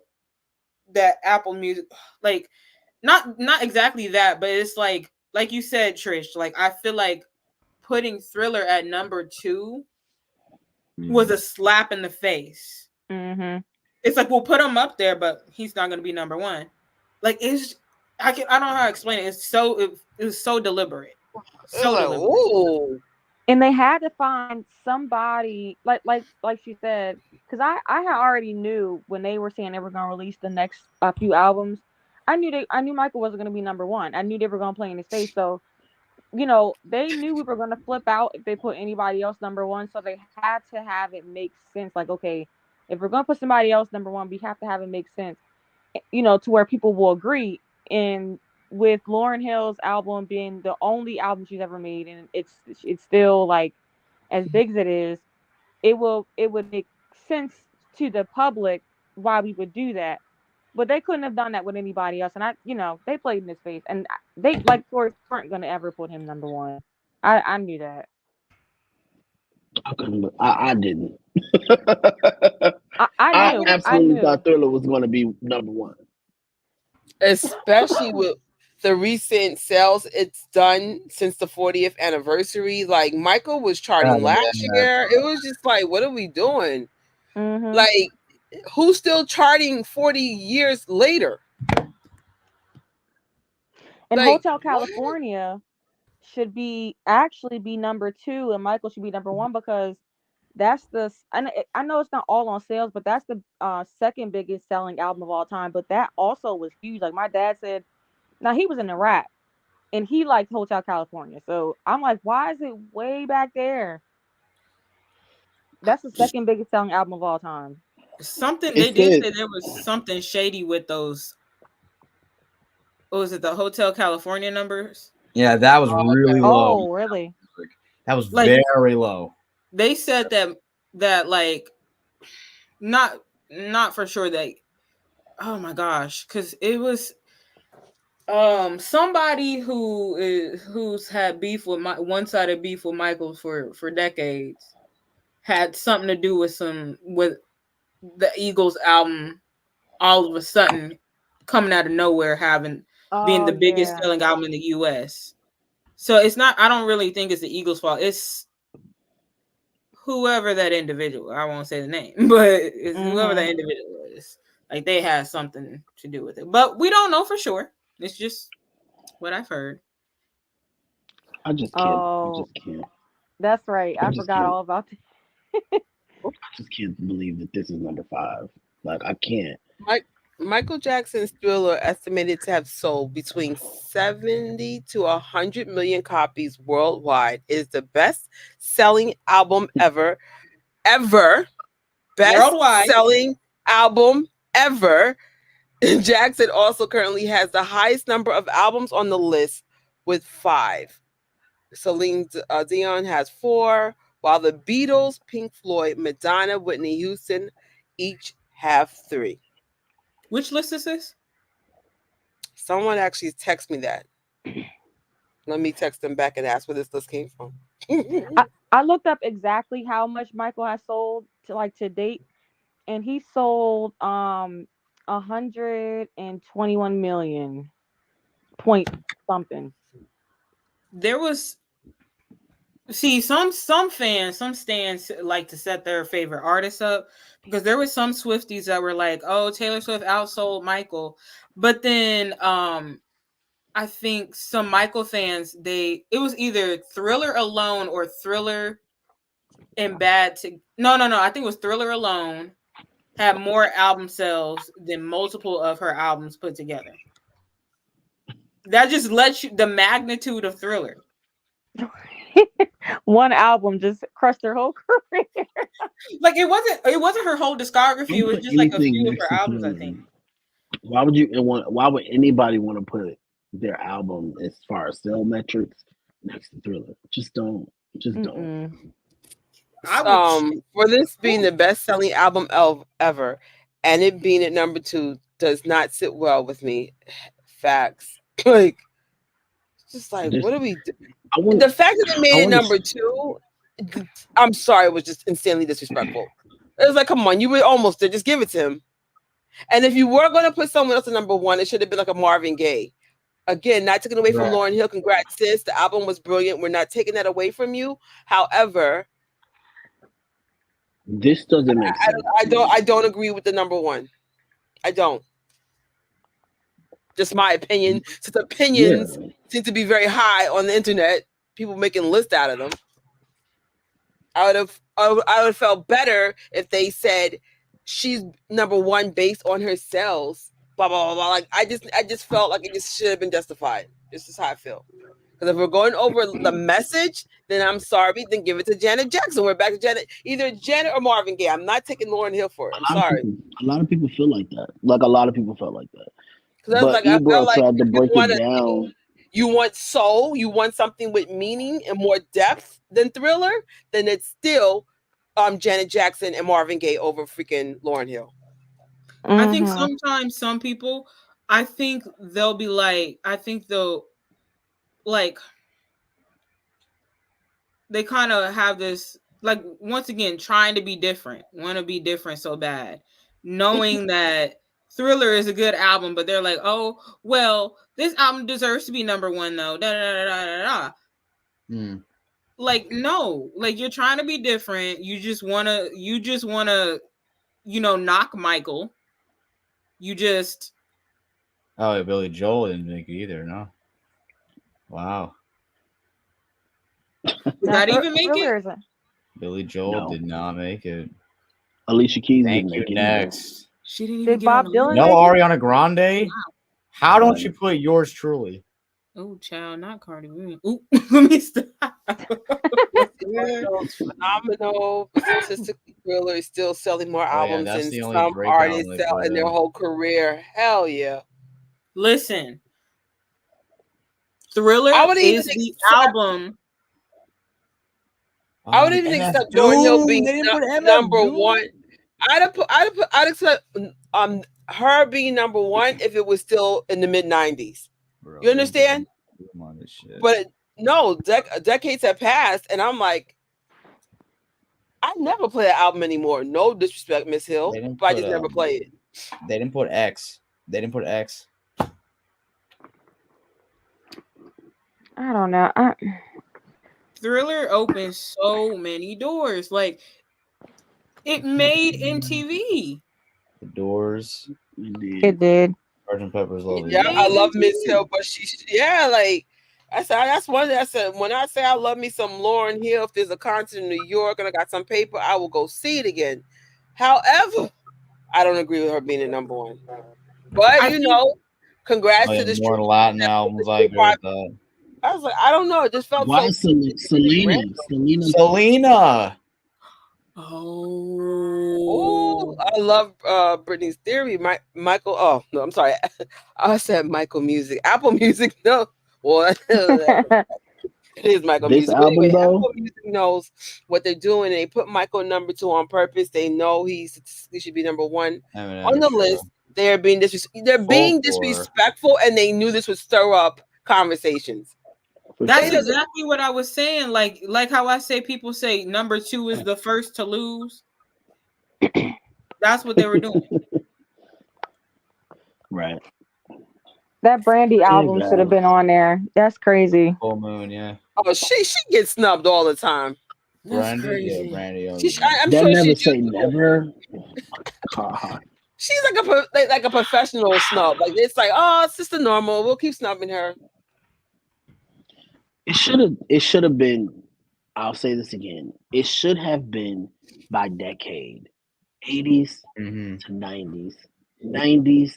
that Apple Music, like, not exactly that, but it's like you said, Trish, like, I feel like putting Thriller at number 2 was a slap in the face. Mm-hmm. It's like, we'll put him up there, but he's not going to be number 1. Like, I don't know how to explain it. It was so deliberate. Deliberate. Ooh. And they had to find somebody like she said, because I had already knew when they were saying they were gonna release the next few albums. I knew Michael wasn't gonna be number 1. I knew they were gonna play in his face. So, you know, they knew we were gonna flip out if they put anybody else number 1. So they had to have it make sense. Like, okay, if we're gonna put somebody else number 1, we have to have it make sense, you know, to where people will agree. And with Lauryn Hill's album being the only album she's ever made, and it's still like as big as it is, it would make sense to the public why we would do that. But they couldn't have done that with anybody else. And they played in his face, and they weren't gonna ever put him number 1. I knew that. I didn't. I knew. I absolutely thought Thriller was going to be number 1. Especially with the recent sales it's done since the 40th anniversary. Like, Michael was charting last year. It was just like, what are we doing? Mm-hmm. Like, who's still charting 40 years later? And like, Hotel California should actually be number 2, and Michael should be number 1, because that's I know it's not all on sales, but that's the second biggest selling album of all time. But that also was huge. Like, my dad said, now he was in the rap and he liked Hotel California. So I'm like, why is it way back there? That's the second biggest selling album of all time. They did say there was something shady with those. What was it? The Hotel California numbers? Yeah, that was really low. Oh, really? That was very low. They said that like not for sure that, oh my gosh, because it was somebody who's had beef with one-sided beef with Michael for decades had something to do with the Eagles album all of a sudden coming out of nowhere being the biggest selling album in the US. So it's not, I don't really think it's the Eagles' fault. It's whoever that individual, I won't say the name, but it's whoever that individual is. Like, they had something to do with it. But we don't know for sure. It's just what I've heard. I just can't. I Oh, just can't. that's right. I I just forgot can't. all about that. I just can't believe that this is number 5. Like I can't. Michael Jackson's Thriller, estimated to have sold between 70 to 100 million copies worldwide, is the best selling album ever. Best Worldwide. selling album ever. Jackson also currently has the highest number of albums on the list with 5. Celine Dion has 4, while the Beatles, Pink Floyd, Madonna, Whitney Houston each have 3. Which list is this? Someone actually texted me that. Let me text them back and ask where this list came from. I looked up exactly how much Michael has sold to date, and he sold 121 million point something. There was some fans, some stands like to set their favorite artists up, because there was some Swifties that were like, "Oh, Taylor Swift outsold Michael," but then I think some Michael fans, it was either Thriller alone or Thriller and Bad to no, I think it was Thriller alone had more album sales than multiple of her albums put together. That just lets you the magnitude of Thriller. One album just crushed her whole career. Like it wasn't her whole discography. It Don't was put just like a anything few of next her to albums, I Thriller. think. Why would anybody want to put their album as far as sale metrics next to Thriller? Just don't. Just don't. For this being the best-selling album ever, and it being at number 2, does not sit well with me. Facts. Like, just like, what do we do? The fact that they made it number 2, I'm sorry, it was just insanely disrespectful. It was like, come on, you were almost there. Just give it to him. And if you were going to put someone else at number 1, it should have been like a Marvin Gaye. Again, not taken away from Lauryn Hill. Congrats, sis. The album was brilliant. We're not taking that away from you. However, this doesn't make sense. I don't agree with the number 1. I don't. Just my opinion. Since opinions seem to be very high on the internet, people making lists out of them. I would have felt better if they said she's number 1 based on her sales. Blah blah blah blah. Like I just felt like it just should have been justified. This is how I feel. Because if we're going over the message, then I'm sorry. Then give it to Janet Jackson. We're back to Janet, either Janet or Marvin Gaye. I'm not taking Lauryn Hill for it. I'm sorry. A lot of people feel like that. Like a lot of people felt like that. But I felt like tried to break it down. You want soul, you want something with meaning and more depth than Thriller, then it's still Janet Jackson and Marvin Gaye over freaking Lauryn Hill. Mm-hmm. I think sometimes some people, I think they'll like they kind of have this, like, once again, trying to be different, want to be different so bad, knowing that Thriller is a good album, but they're like, oh, well, this album deserves to be number 1 though. Da da da da da. Like, no, like you're trying to be different. You just wanna, knock Michael. You just. Oh, Billy Joel didn't make it either, no. Wow. Did that even make it? Billy Joel did not make it. Alicia Keys didn't make it. Next. She didn't even Did Bob Dylan? No Ariana Grande? Wow. How don't you put Yours Truly? Oh, child, not Cardi B. Ooh, let me stop. Phenomenal. Statistically, Thriller is still selling more albums than some artists sell in their whole career. Hell yeah. Listen, Thriller is the album. I would even accept Lauryn Hill being number 1. I'd accept her being number 1 if it was still in the mid-90s. You understand? But no, decades have passed, and I'm like, I never play that album anymore. No disrespect, Miss Hill, but I just never play it. They didn't put X. I don't know. Thriller opened so many doors. Like, it made MTV. The Doors. It did. Sgt. Pepper's Lonely. Yeah, I love Miss Hill, but like I said that's one thing I said. When I say I love me some Lauryn Hill, if there's a concert in New York and I got some paper, I will go see it again. However, I don't agree with her being a number one. But I think congrats to Like the more street. Latin albums, I agree with that. I was like, I don't know. It just felt Why so Selena? Selena. Selena. Oh, oh I love Britney's Theory. Michael. Oh no, I'm sorry. I said Michael Music. Apple Music. No. Well, it is Michael This Music. But album anyway, though, Apple Music knows what they're doing. They put Michael number 2 on purpose. They know he should be number 1 on the list. They're being disrespectful, and they knew this would stir up conversations. that's sure. exactly what I was saying. Like how I say people say number 2 is the first to lose. That's what they were doing. Right. That Brandy album should have been on there. That's crazy. Full Moon, yeah. Oh, she gets snubbed all the time. Brandy, yeah, Brandy. I'm They'll sure never she say do. never. God. She's like a professional snub. Like it's like, oh, it's just a normal. We'll keep snubbing her. It should have been. I'll say this again. It should have been by decade. 80s to 90s. 90s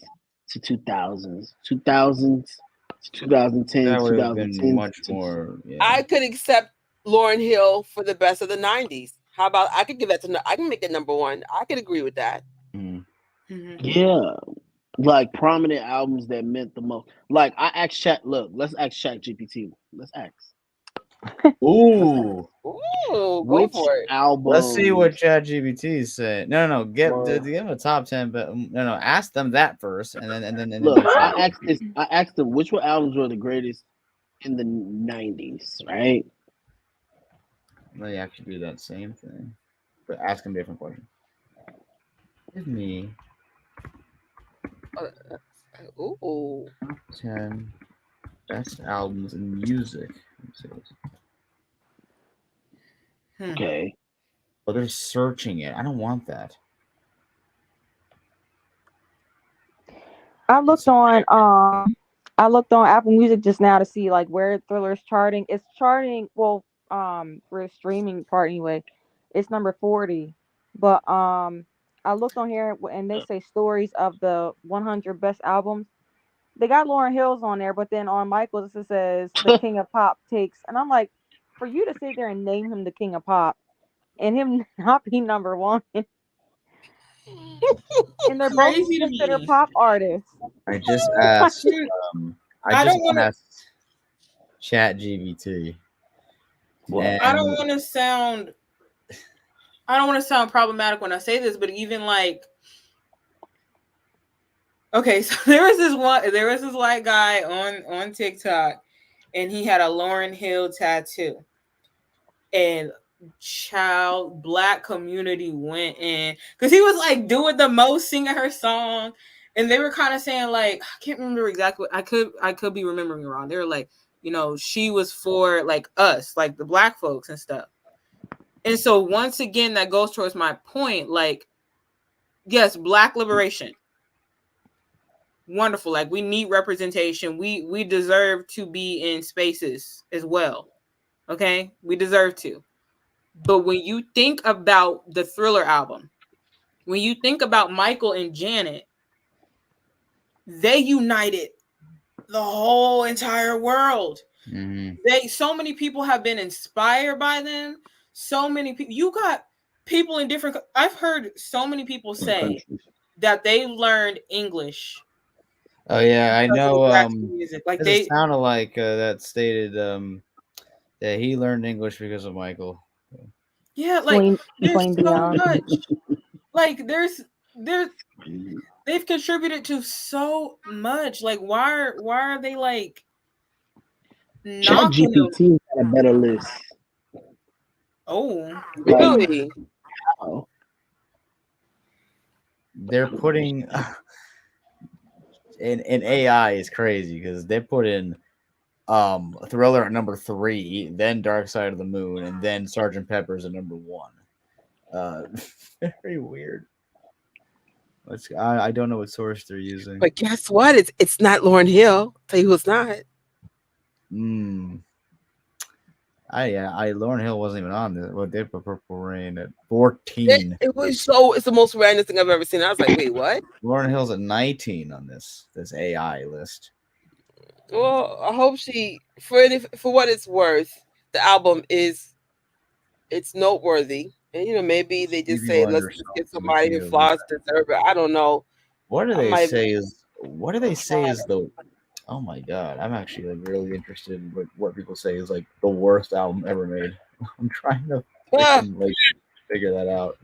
to 2000s. 2000s to 2010. That would have 2010 been much more. Yeah. I could accept Lauryn Hill for the best of the 90s. How about I could give that to? I can make it number 1. I could agree with that. Yeah. Like prominent albums that meant the most. Like I asked Chat. Look, let's ask Chat GPT. Let's ask. Ooh, go Which for it. album? Let's see what ChatGPT is saying. No, give them a top 10, but no, ask them that first, and then Look, I asked them which albums were the greatest in the 90s, right? They actually do that same thing, but ask them a different question. Give me 10 best albums in music. Okay. Well, they're searching it. I don't want that. I looked on Apple Music just now to see like where Thriller's charting. It's charting, well, for a streaming part anyway. It's number 40. But I looked on here and they say stories of the 100 best albums. They got Lauryn Hill's on there, but then on Michael's it says the King of Pop takes, and I'm like, for you to sit there and name him the King of Pop and him not be number 1. And they're both considered pop artists. I just asked. I just asked ChatGPT. I don't want to sound problematic when I say this, but even like, okay, so there was this white guy on TikTok, and he had a Lauryn Hill tattoo, and Black community went in because he was like doing the most, singing her song, and they were kind of saying like, I can't remember exactly. I could be remembering wrong. They were like, she was for like us, like the Black folks and stuff. And so once again, that goes towards my point. Like, yes, Black liberation, wonderful. Like we need representation. We deserve to be in spaces as well. Okay, we deserve to. But when you think about the Thriller album, when you think about Michael and Janet, they united the whole entire world. So many people have been inspired by them. So many people. You got people in different. I've heard so many people say that they learned English. Oh yeah, I know. Music. Like they sounded like that stated that he learned English because of Michael. Yeah, like there's so much. Like they've contributed to so much. Like why are they like knocking them? ChatGPT had a better list. Oh, really? They're putting in AI is crazy because they put in Thriller at number 3, then Dark Side of the Moon, and then Sgt. Pepper's at number 1. Very weird. I don't know what source they're using. But guess what? It's not Lauryn Hill. Tell you who it's not. Lauryn Hill wasn't even on this. What did Purple Rain at 14? It's the most random thing I've ever seen. I was like, wait, what? Lauryn Hill's at 19 on this AI list. Well, I hope for what it's worth, the album it's noteworthy. And maybe they just say let's just get somebody who flaws deserve it. I don't know. What do they say is the oh my god, I'm actually like really interested in what people say is like the worst album ever made. I'm trying to like figure that out.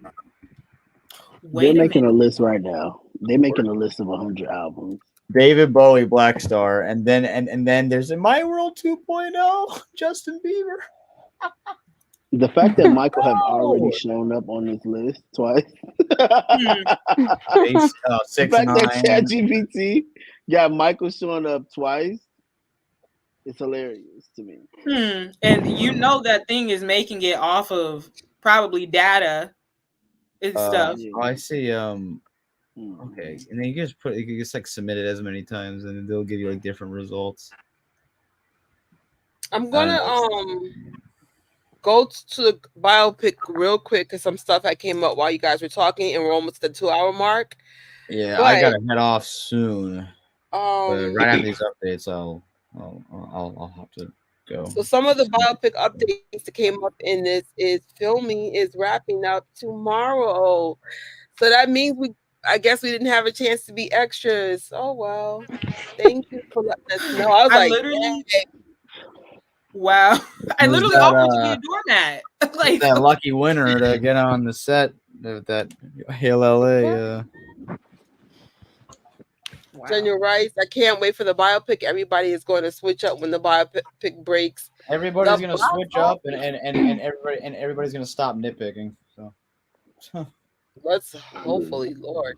They're making a list right now. They're making a list of 100 albums. David Bowie, Black Star, and then there's In My World 2.0, Justin Bieber. The fact that Michael have already shown up on this list twice. The fact that ChatGPT got Michael showing up twice, it's hilarious to me. And that thing is making it off of probably data and stuff. Oh, I see. Okay, and then you can just like submit it as many times, and they'll give you like different results. I'm gonna go to the biopic real quick because some stuff that came up while you guys were talking, and we're almost at the 2-hour mark. Yeah, I gotta head off soon. But right after these updates, I'll have to go. So some of the biopic updates that came up in this is filming is wrapping up tomorrow. So that means I guess we didn't have a chance to be extras. Oh well. Thank you for letting us know. I was literally wow. I literally offered to be a doormat. Like that lucky winner to get on the set of that Hail LA. Wow. Daniel Rice, I can't wait for the biopic. Everybody is going to switch up when the biopic breaks. Everybody's going to switch up, and everybody's going to stop nitpicking. So, let's hopefully, Lord.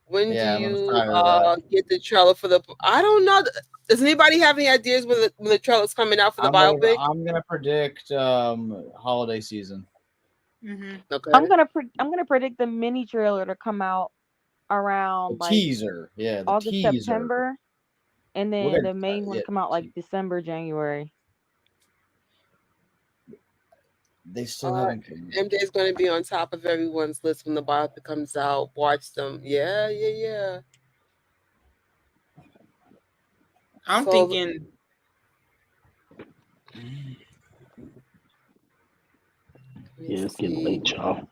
When do you get the trailer for the? I don't know. Does anybody have any ideas when the trailer's coming out for the biopic? I'm going to predict holiday season. Mm-hmm. Okay. I'm gonna predict the mini trailer to come out around the teaser, August, September, and then the main one come out like December, January. They still haven't. MJ is going to be on top of everyone's list when the biopic comes out. Watch them, yeah. I'm thinking. Yeah, it's getting late, y'all.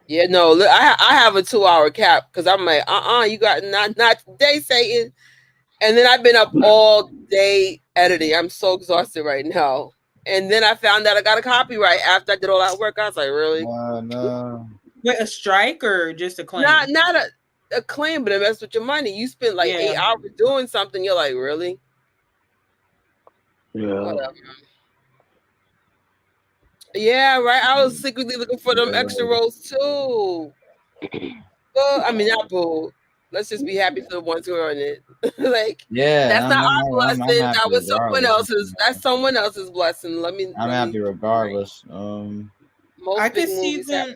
Yeah, no, look, I have a 2-hour cap because I'm like, you got not today, Satan. And then I've been up all day editing. I'm so exhausted right now. And then I found out I got a copyright after I did all that work. I was like, really? No. Wait, a strike or just a claim? Not a claim, but it messed with your money. You spent like 8 hours doing something. You're like, really? Yeah. Whatever. Yeah, right. I was secretly looking for them extra rolls too. Well, I mean, not boo. Let's just be happy for the ones who are on it. That's not our blessing. That was someone else's. That's someone else's blessing. I'm happy regardless. I could see them.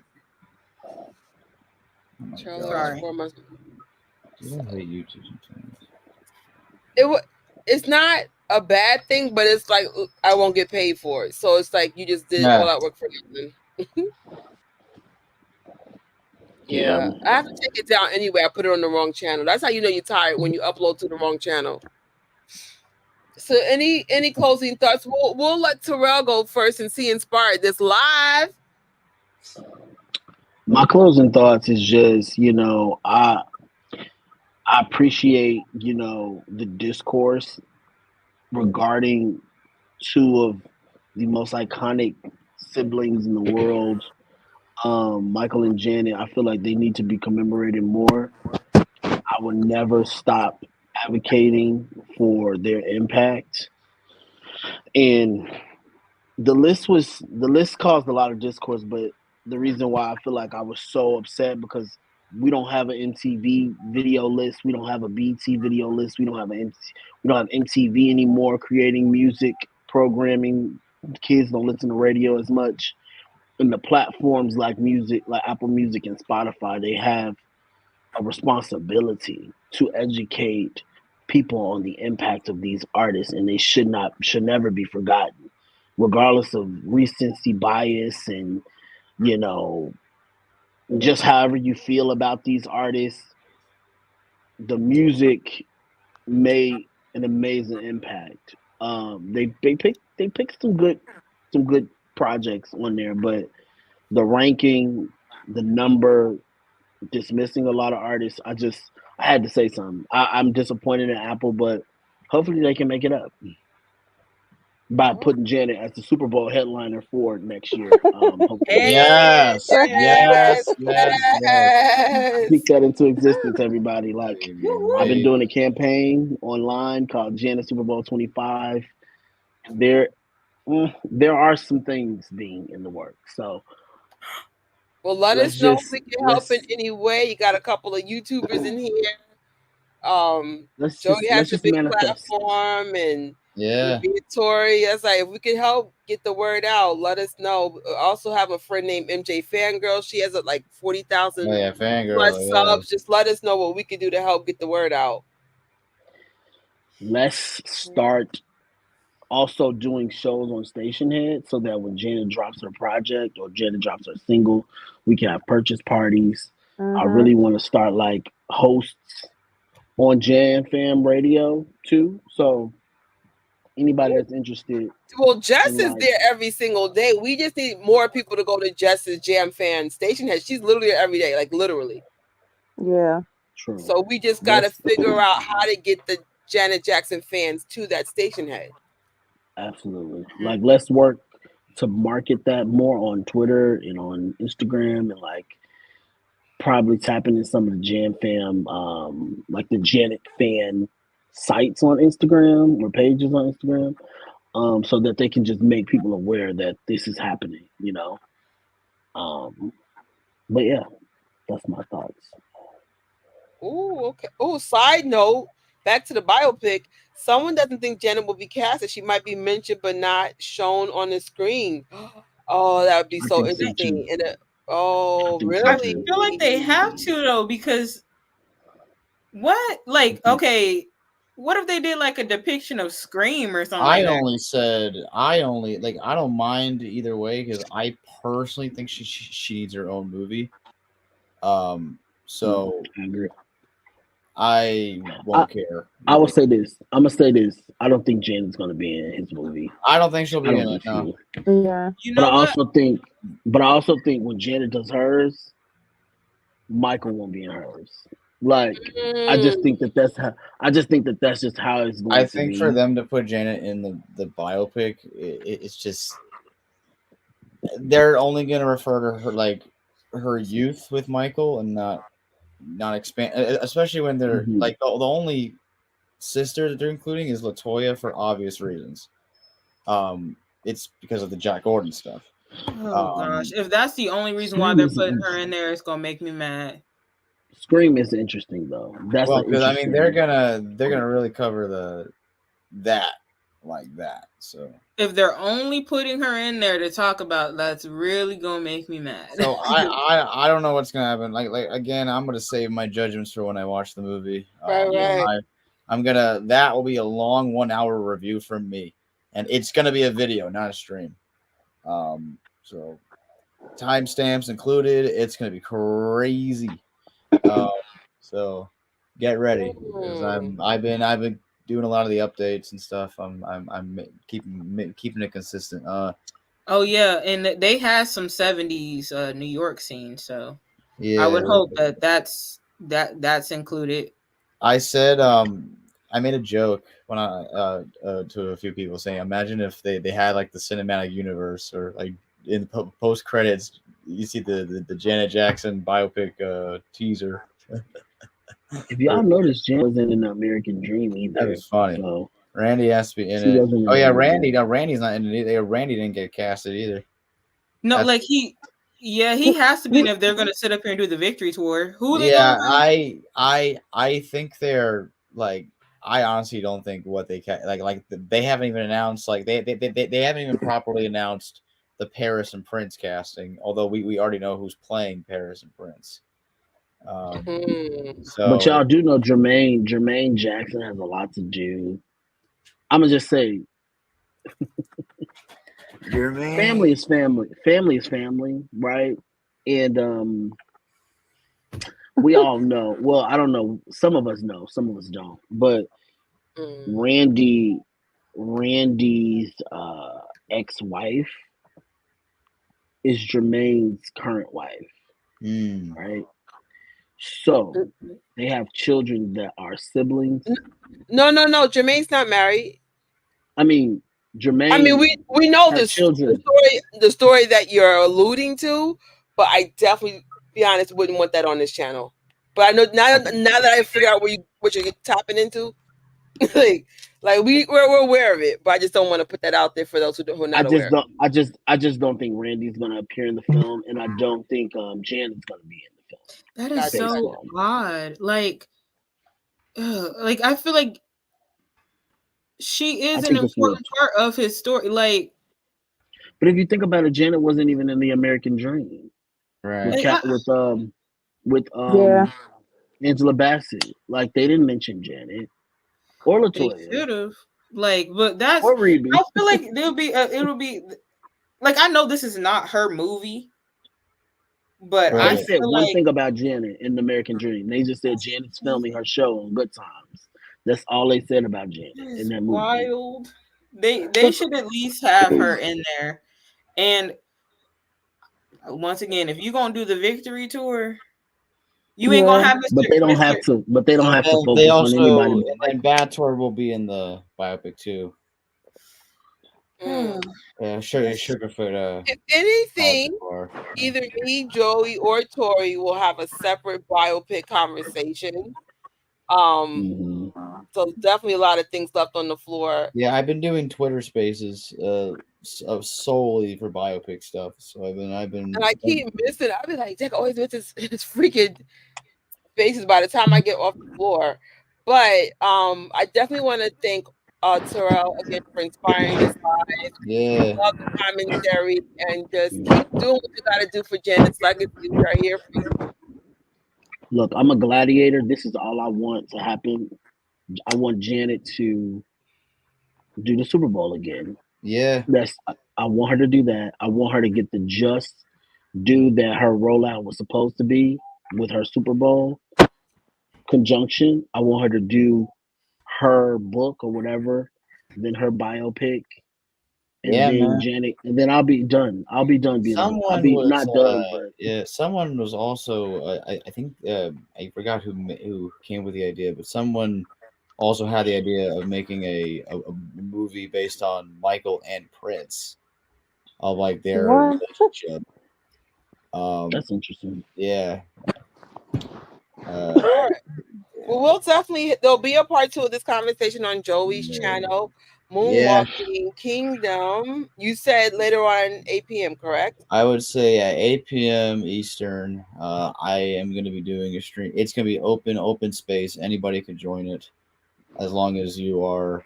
Sorry. I hate YouTube sometimes. It's not a bad thing, but it's like I won't get paid for it. So it's like you just did all that work for nothing. Yeah, I have to take it down anyway. I put it on the wrong channel. That's how you know you're tired when you upload to the wrong channel. So any closing thoughts? We'll let Terrell go first and see Inspired this live. My closing thoughts is just, I appreciate, the discourse regarding two of the most iconic siblings in the world, Michael and Janet. I feel like they need to be commemorated more. I will never stop advocating for their impact. And the list caused a lot of discourse, but the reason why I feel like I was so upset because we don't have an MTV video list, we don't have a BT video list, we don't have MTV anymore creating music programming. Kids don't listen to radio as much. And the platforms like Apple Music and Spotify, they have a responsibility to educate people on the impact of these artists, and they should never be forgotten, regardless of recency bias and you know just however you feel about these artists. The music made an amazing impact. They picked some good projects on there, but the ranking, the number, dismissing a lot of artists. I had to say something. I'm disappointed in Apple, but hopefully they can make it up by putting Janet as the Super Bowl headliner for next year. Hopefully, Yes, Yes, yes, yes, yes. yes. speak that into existence, everybody. Like I've been Maybe. doing a campaign online called Janet Super Bowl 25. There, there are some things being in the works. So Well, let let's us know if just we can help in any way. You got a couple of YouTubers in here. Joey let's has a just big manifest. platform, and Yeah. Tori. That's like, if we can help get the word out, let us know. I also have a friend named MJ Fangirl. She has like 40,000 Oh yeah, plus fangirl. Yeah. subs. Just let us know what we can do to help get the word out. Let's start also doing shows on Station Head so that when Janet drops her project or Janet drops her single, we can have purchase parties. I really want to start like hosts on Jan Fam Radio too. So anybody that's interested Well, Jess in is like there every single day. We just need more people to go to Jess's Jam Fan Station Head. She's literally there every day, like literally. Yeah. true. So we just got to figure out how to get the Janet Jackson fans to that station head. Absolutely. Like let's work to market that more on Twitter and on Instagram and like probably tapping in some of the Jam Fam, like the Janet fan sites on Instagram or pages on Instagram, so that they can just make people aware that this is happening. But yeah, that's my thoughts. Oh, okay. Oh, side note, back to the biopic. Someone doesn't think Janet will be casted. She might be mentioned but not shown on the screen. Oh, that would be I so think so interesting. too. And oh, I think so I really? too. feel like they have to though, because what? Like, okay, what if they did like a depiction of Scream or something like that? I don't mind either way because I personally think she needs her own movie. So I agree. I won't care. I will Really. say this. I'm gonna say this. I don't think Janet's gonna be in his movie. I don't think she'll I be don't in it. think she No. will. Yeah. You But know I what? also think when Janet does hers, Michael won't be in hers. Like I just think that that's just how it's I going to think for be. them to put Janet in the biopic, it's just they're only going to refer to her like her youth with Michael and not expand, especially when they're Mhm. like the only sister that they're including is Latoya for obvious reasons. It's because of the Jack Gordon stuff. Oh gosh, if that's the only reason why Scream they're is putting her in there, it's gonna make me mad. Scream is interesting though. That's Well, an because I mean interesting. they're gonna really cover that like that. So If they're only putting her in there to talk about, that's really gonna make me mad. so I don't know what's gonna happen. Like again, I'm gonna save my judgments for when I watch the movie. Right. I'm gonna that will be a long 1 hour review from me, and it's gonna be a video, not a stream. So timestamps included. It's gonna be crazy. So get ready because I've been doing a lot of the updates and stuff. I'm keeping it consistent. Oh yeah, and they had some '70s New York scene, so Yeah, I would hope that that's included. I said I made a joke when I to a few people saying, imagine if they had like the cinematic universe or like in post credits you see the Janet Jackson biopic teaser. If y'all noticed, Janet wasn't in the American Dream That either. was funny. So Randy has to be in she it. wasn't in Oh that yeah, movie. Randy's not in it either. Randy didn't get casted either. No, That's- like he has to be in if they're gonna sit up here and do the victory tour. Who are they Yeah, gonna I think they're like I honestly don't think what they they haven't even announced like they haven't even properly announced the Paris and Prince casting. Although we already know who's playing Paris and Prince. Hmm. But So y'all do know Jermaine Jackson has a lot to do. I'm gonna just say, family Jermaine. is family. Family is family, right? And we all know. Well, I don't know. Some of us know. Some of us don't. But Mm. Randy, Randy's ex-wife is Jermaine's current wife, Mm. right? So they have children that are siblings. No, no, no. Jermaine's not married. I mean, I mean, Jermaine we know has this children. the story that you're alluding to, but I definitely, be honest, wouldn't want that on this channel. But I know Okay. now that I figure out what you're tapping into, like we're aware of it, but I just don't want to put that out there for those who are I not just aware. don't. I just don't think Randy's gonna appear in the film, and I don't think Janet's gonna be in the film. That is Gotcha, Based gotcha. so on, odd. Like I feel like she I is an think it's a little. important part of his story. Like, But if you think about it, Janet wasn't even in the American Dream with Right. like Cat I, with Yeah. Angela Bassett. Like they didn't mention Janet or they Latoya should have. Like, but that's or Reby. I feel like it'll be like I know this is not her movie, but They I Right. said feel one like thing about Janet in the American Dream. They just said Janet's filming her show on Good Times. That's all they said about Janet that in is that movie. wild. They But should at least have her in there. And once again, if you're gonna do the victory tour, you ain't gonna Yeah. have Mr. But they don't And have to then they focus on anybody also, but and then Michael. Bator will be in the biopic too. Mm. Sugarfoot If college anything, bar. either me, Joey, or Tori will have a separate biopic conversation. Um, Hmm. so definitely a lot of things left on the floor. Yeah, I've been doing Twitter Spaces solely for biopic stuff. So And I keep missing. I'll be like, Jack always misses his freaking faces by the time I get off the floor. But I definitely want to thank Terrell again for inspiring this live. yeah. Love the commentary and just keep doing what you got to do for Janet's legacy. We are here for you. Look, I'm a gladiator. This is all I want to happen. I want Janet to do the Super Bowl again. Yeah. I want her to do that. I want her to get the just due that her rollout was supposed to be with her Super Bowl conjunction. I want her to do her book or whatever, then her biopic, and Yeah, then man. Janet, and then I'll be done. I'll be done being a. I'll Someone be was not done, but yeah, someone was also I think I forgot who came with the idea, but someone also had the idea of making a movie based on Michael and Prince, of like their What? relationship. Um, that's interesting. yeah. All right. Well, we'll definitely, there'll be a part two of this conversation on Joey's Yeah. channel, Yeah, Moonwalking Kingdom. You said later on 8 p.m., correct? I would say at 8 p.m. Eastern, I am going to be doing a stream. It's going to be open space. Anybody can join it as long as you are,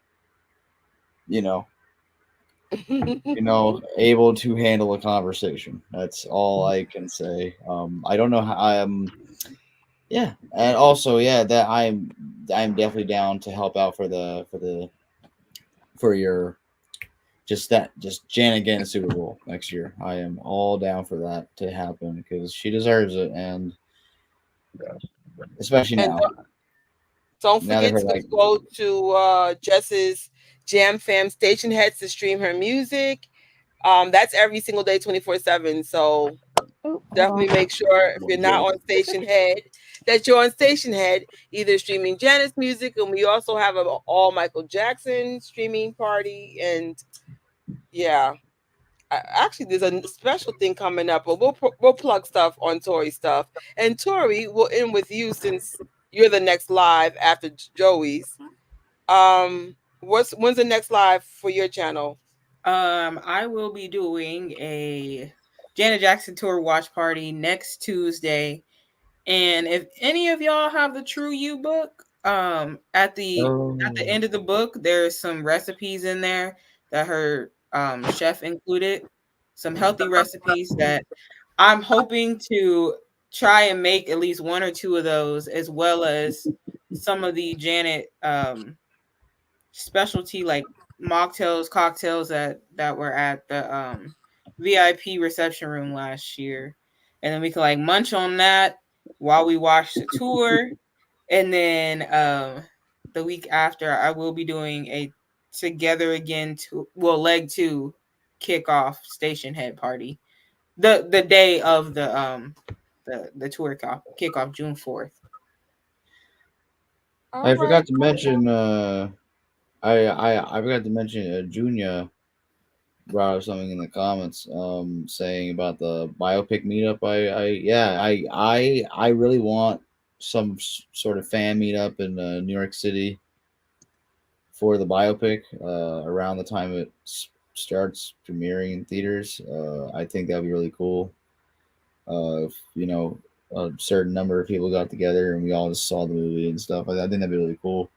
you know, able to handle a conversation. That's all I can say. I don't know how yeah, and also yeah, that I'm definitely down to help out for your just Janet getting the Super Bowl next year. I am all down for that to happen because she deserves it, and especially And now, don't now that forget her to like go to Jess's Jam Fam Station Heads to stream her music. That's every single day, 24/7. So Oh, hold definitely on. make sure if you're not Yeah. on Station Head, that you're on Station Head, either streaming Janet's music, and we also have an all Michael Jackson streaming party. And yeah, actually, there's a special thing coming up, but we'll plug stuff on Tori stuff, and Tori will end with you since you're the next live after Joey's. When's the next live for your channel? I will be doing a Janet Jackson tour watch party next Tuesday. And if any of y'all have the True You book, at the end of the book, there's some recipes in there that her chef included, some healthy recipes that I'm hoping to try and make at least one or two of those, as well as some of the Janet specialty like mocktails, cocktails that were at the VIP reception room last year, and then we can like munch on that while we watch the tour. And then the week after, I will be doing a Together Again leg 2 kickoff station head party. The day of the tour kickoff June 4th. I forgot to mention I forgot to mention Junior brought up something in the comments saying about the biopic meetup. I really want some sort of fan meetup in New York City for the biopic around the time it starts premiering in theaters. I think that'd be really cool. If, you know, a certain number of people got together and we all just saw the movie and stuff. I think that'd be really cool.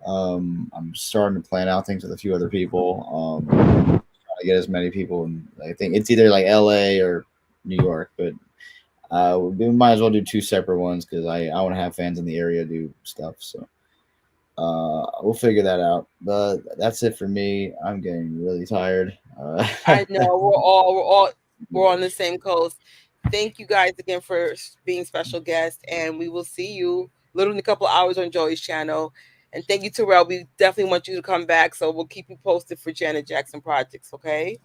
I'm starting to plan out things with a few other people. Trying to get as many people, and I think it's either like LA or New York, but we might as well do two separate ones because I want to have fans in the area do stuff. So we'll figure that out. But that's it for me. I'm getting really tired. I know we're on the same coast. Thank you guys again for being special guests, and we will see you literally in a couple of hours on Joey's channel. And thank you, Terrell. We definitely want you to come back, so we'll keep you posted for Janet Jackson projects, okay?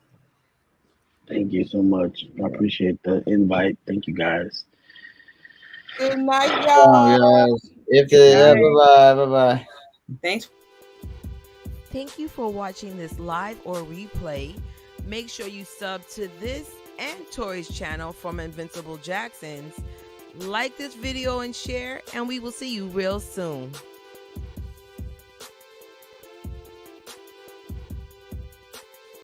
Thank you so much. I appreciate the invite. Thank you, guys. Good night, y'all. Bye-bye. Thanks. Thank you for watching this live or replay. Make sure you sub to this and Tori's channel from Invincible Jacksons. Like this video and share, and we will see you real soon.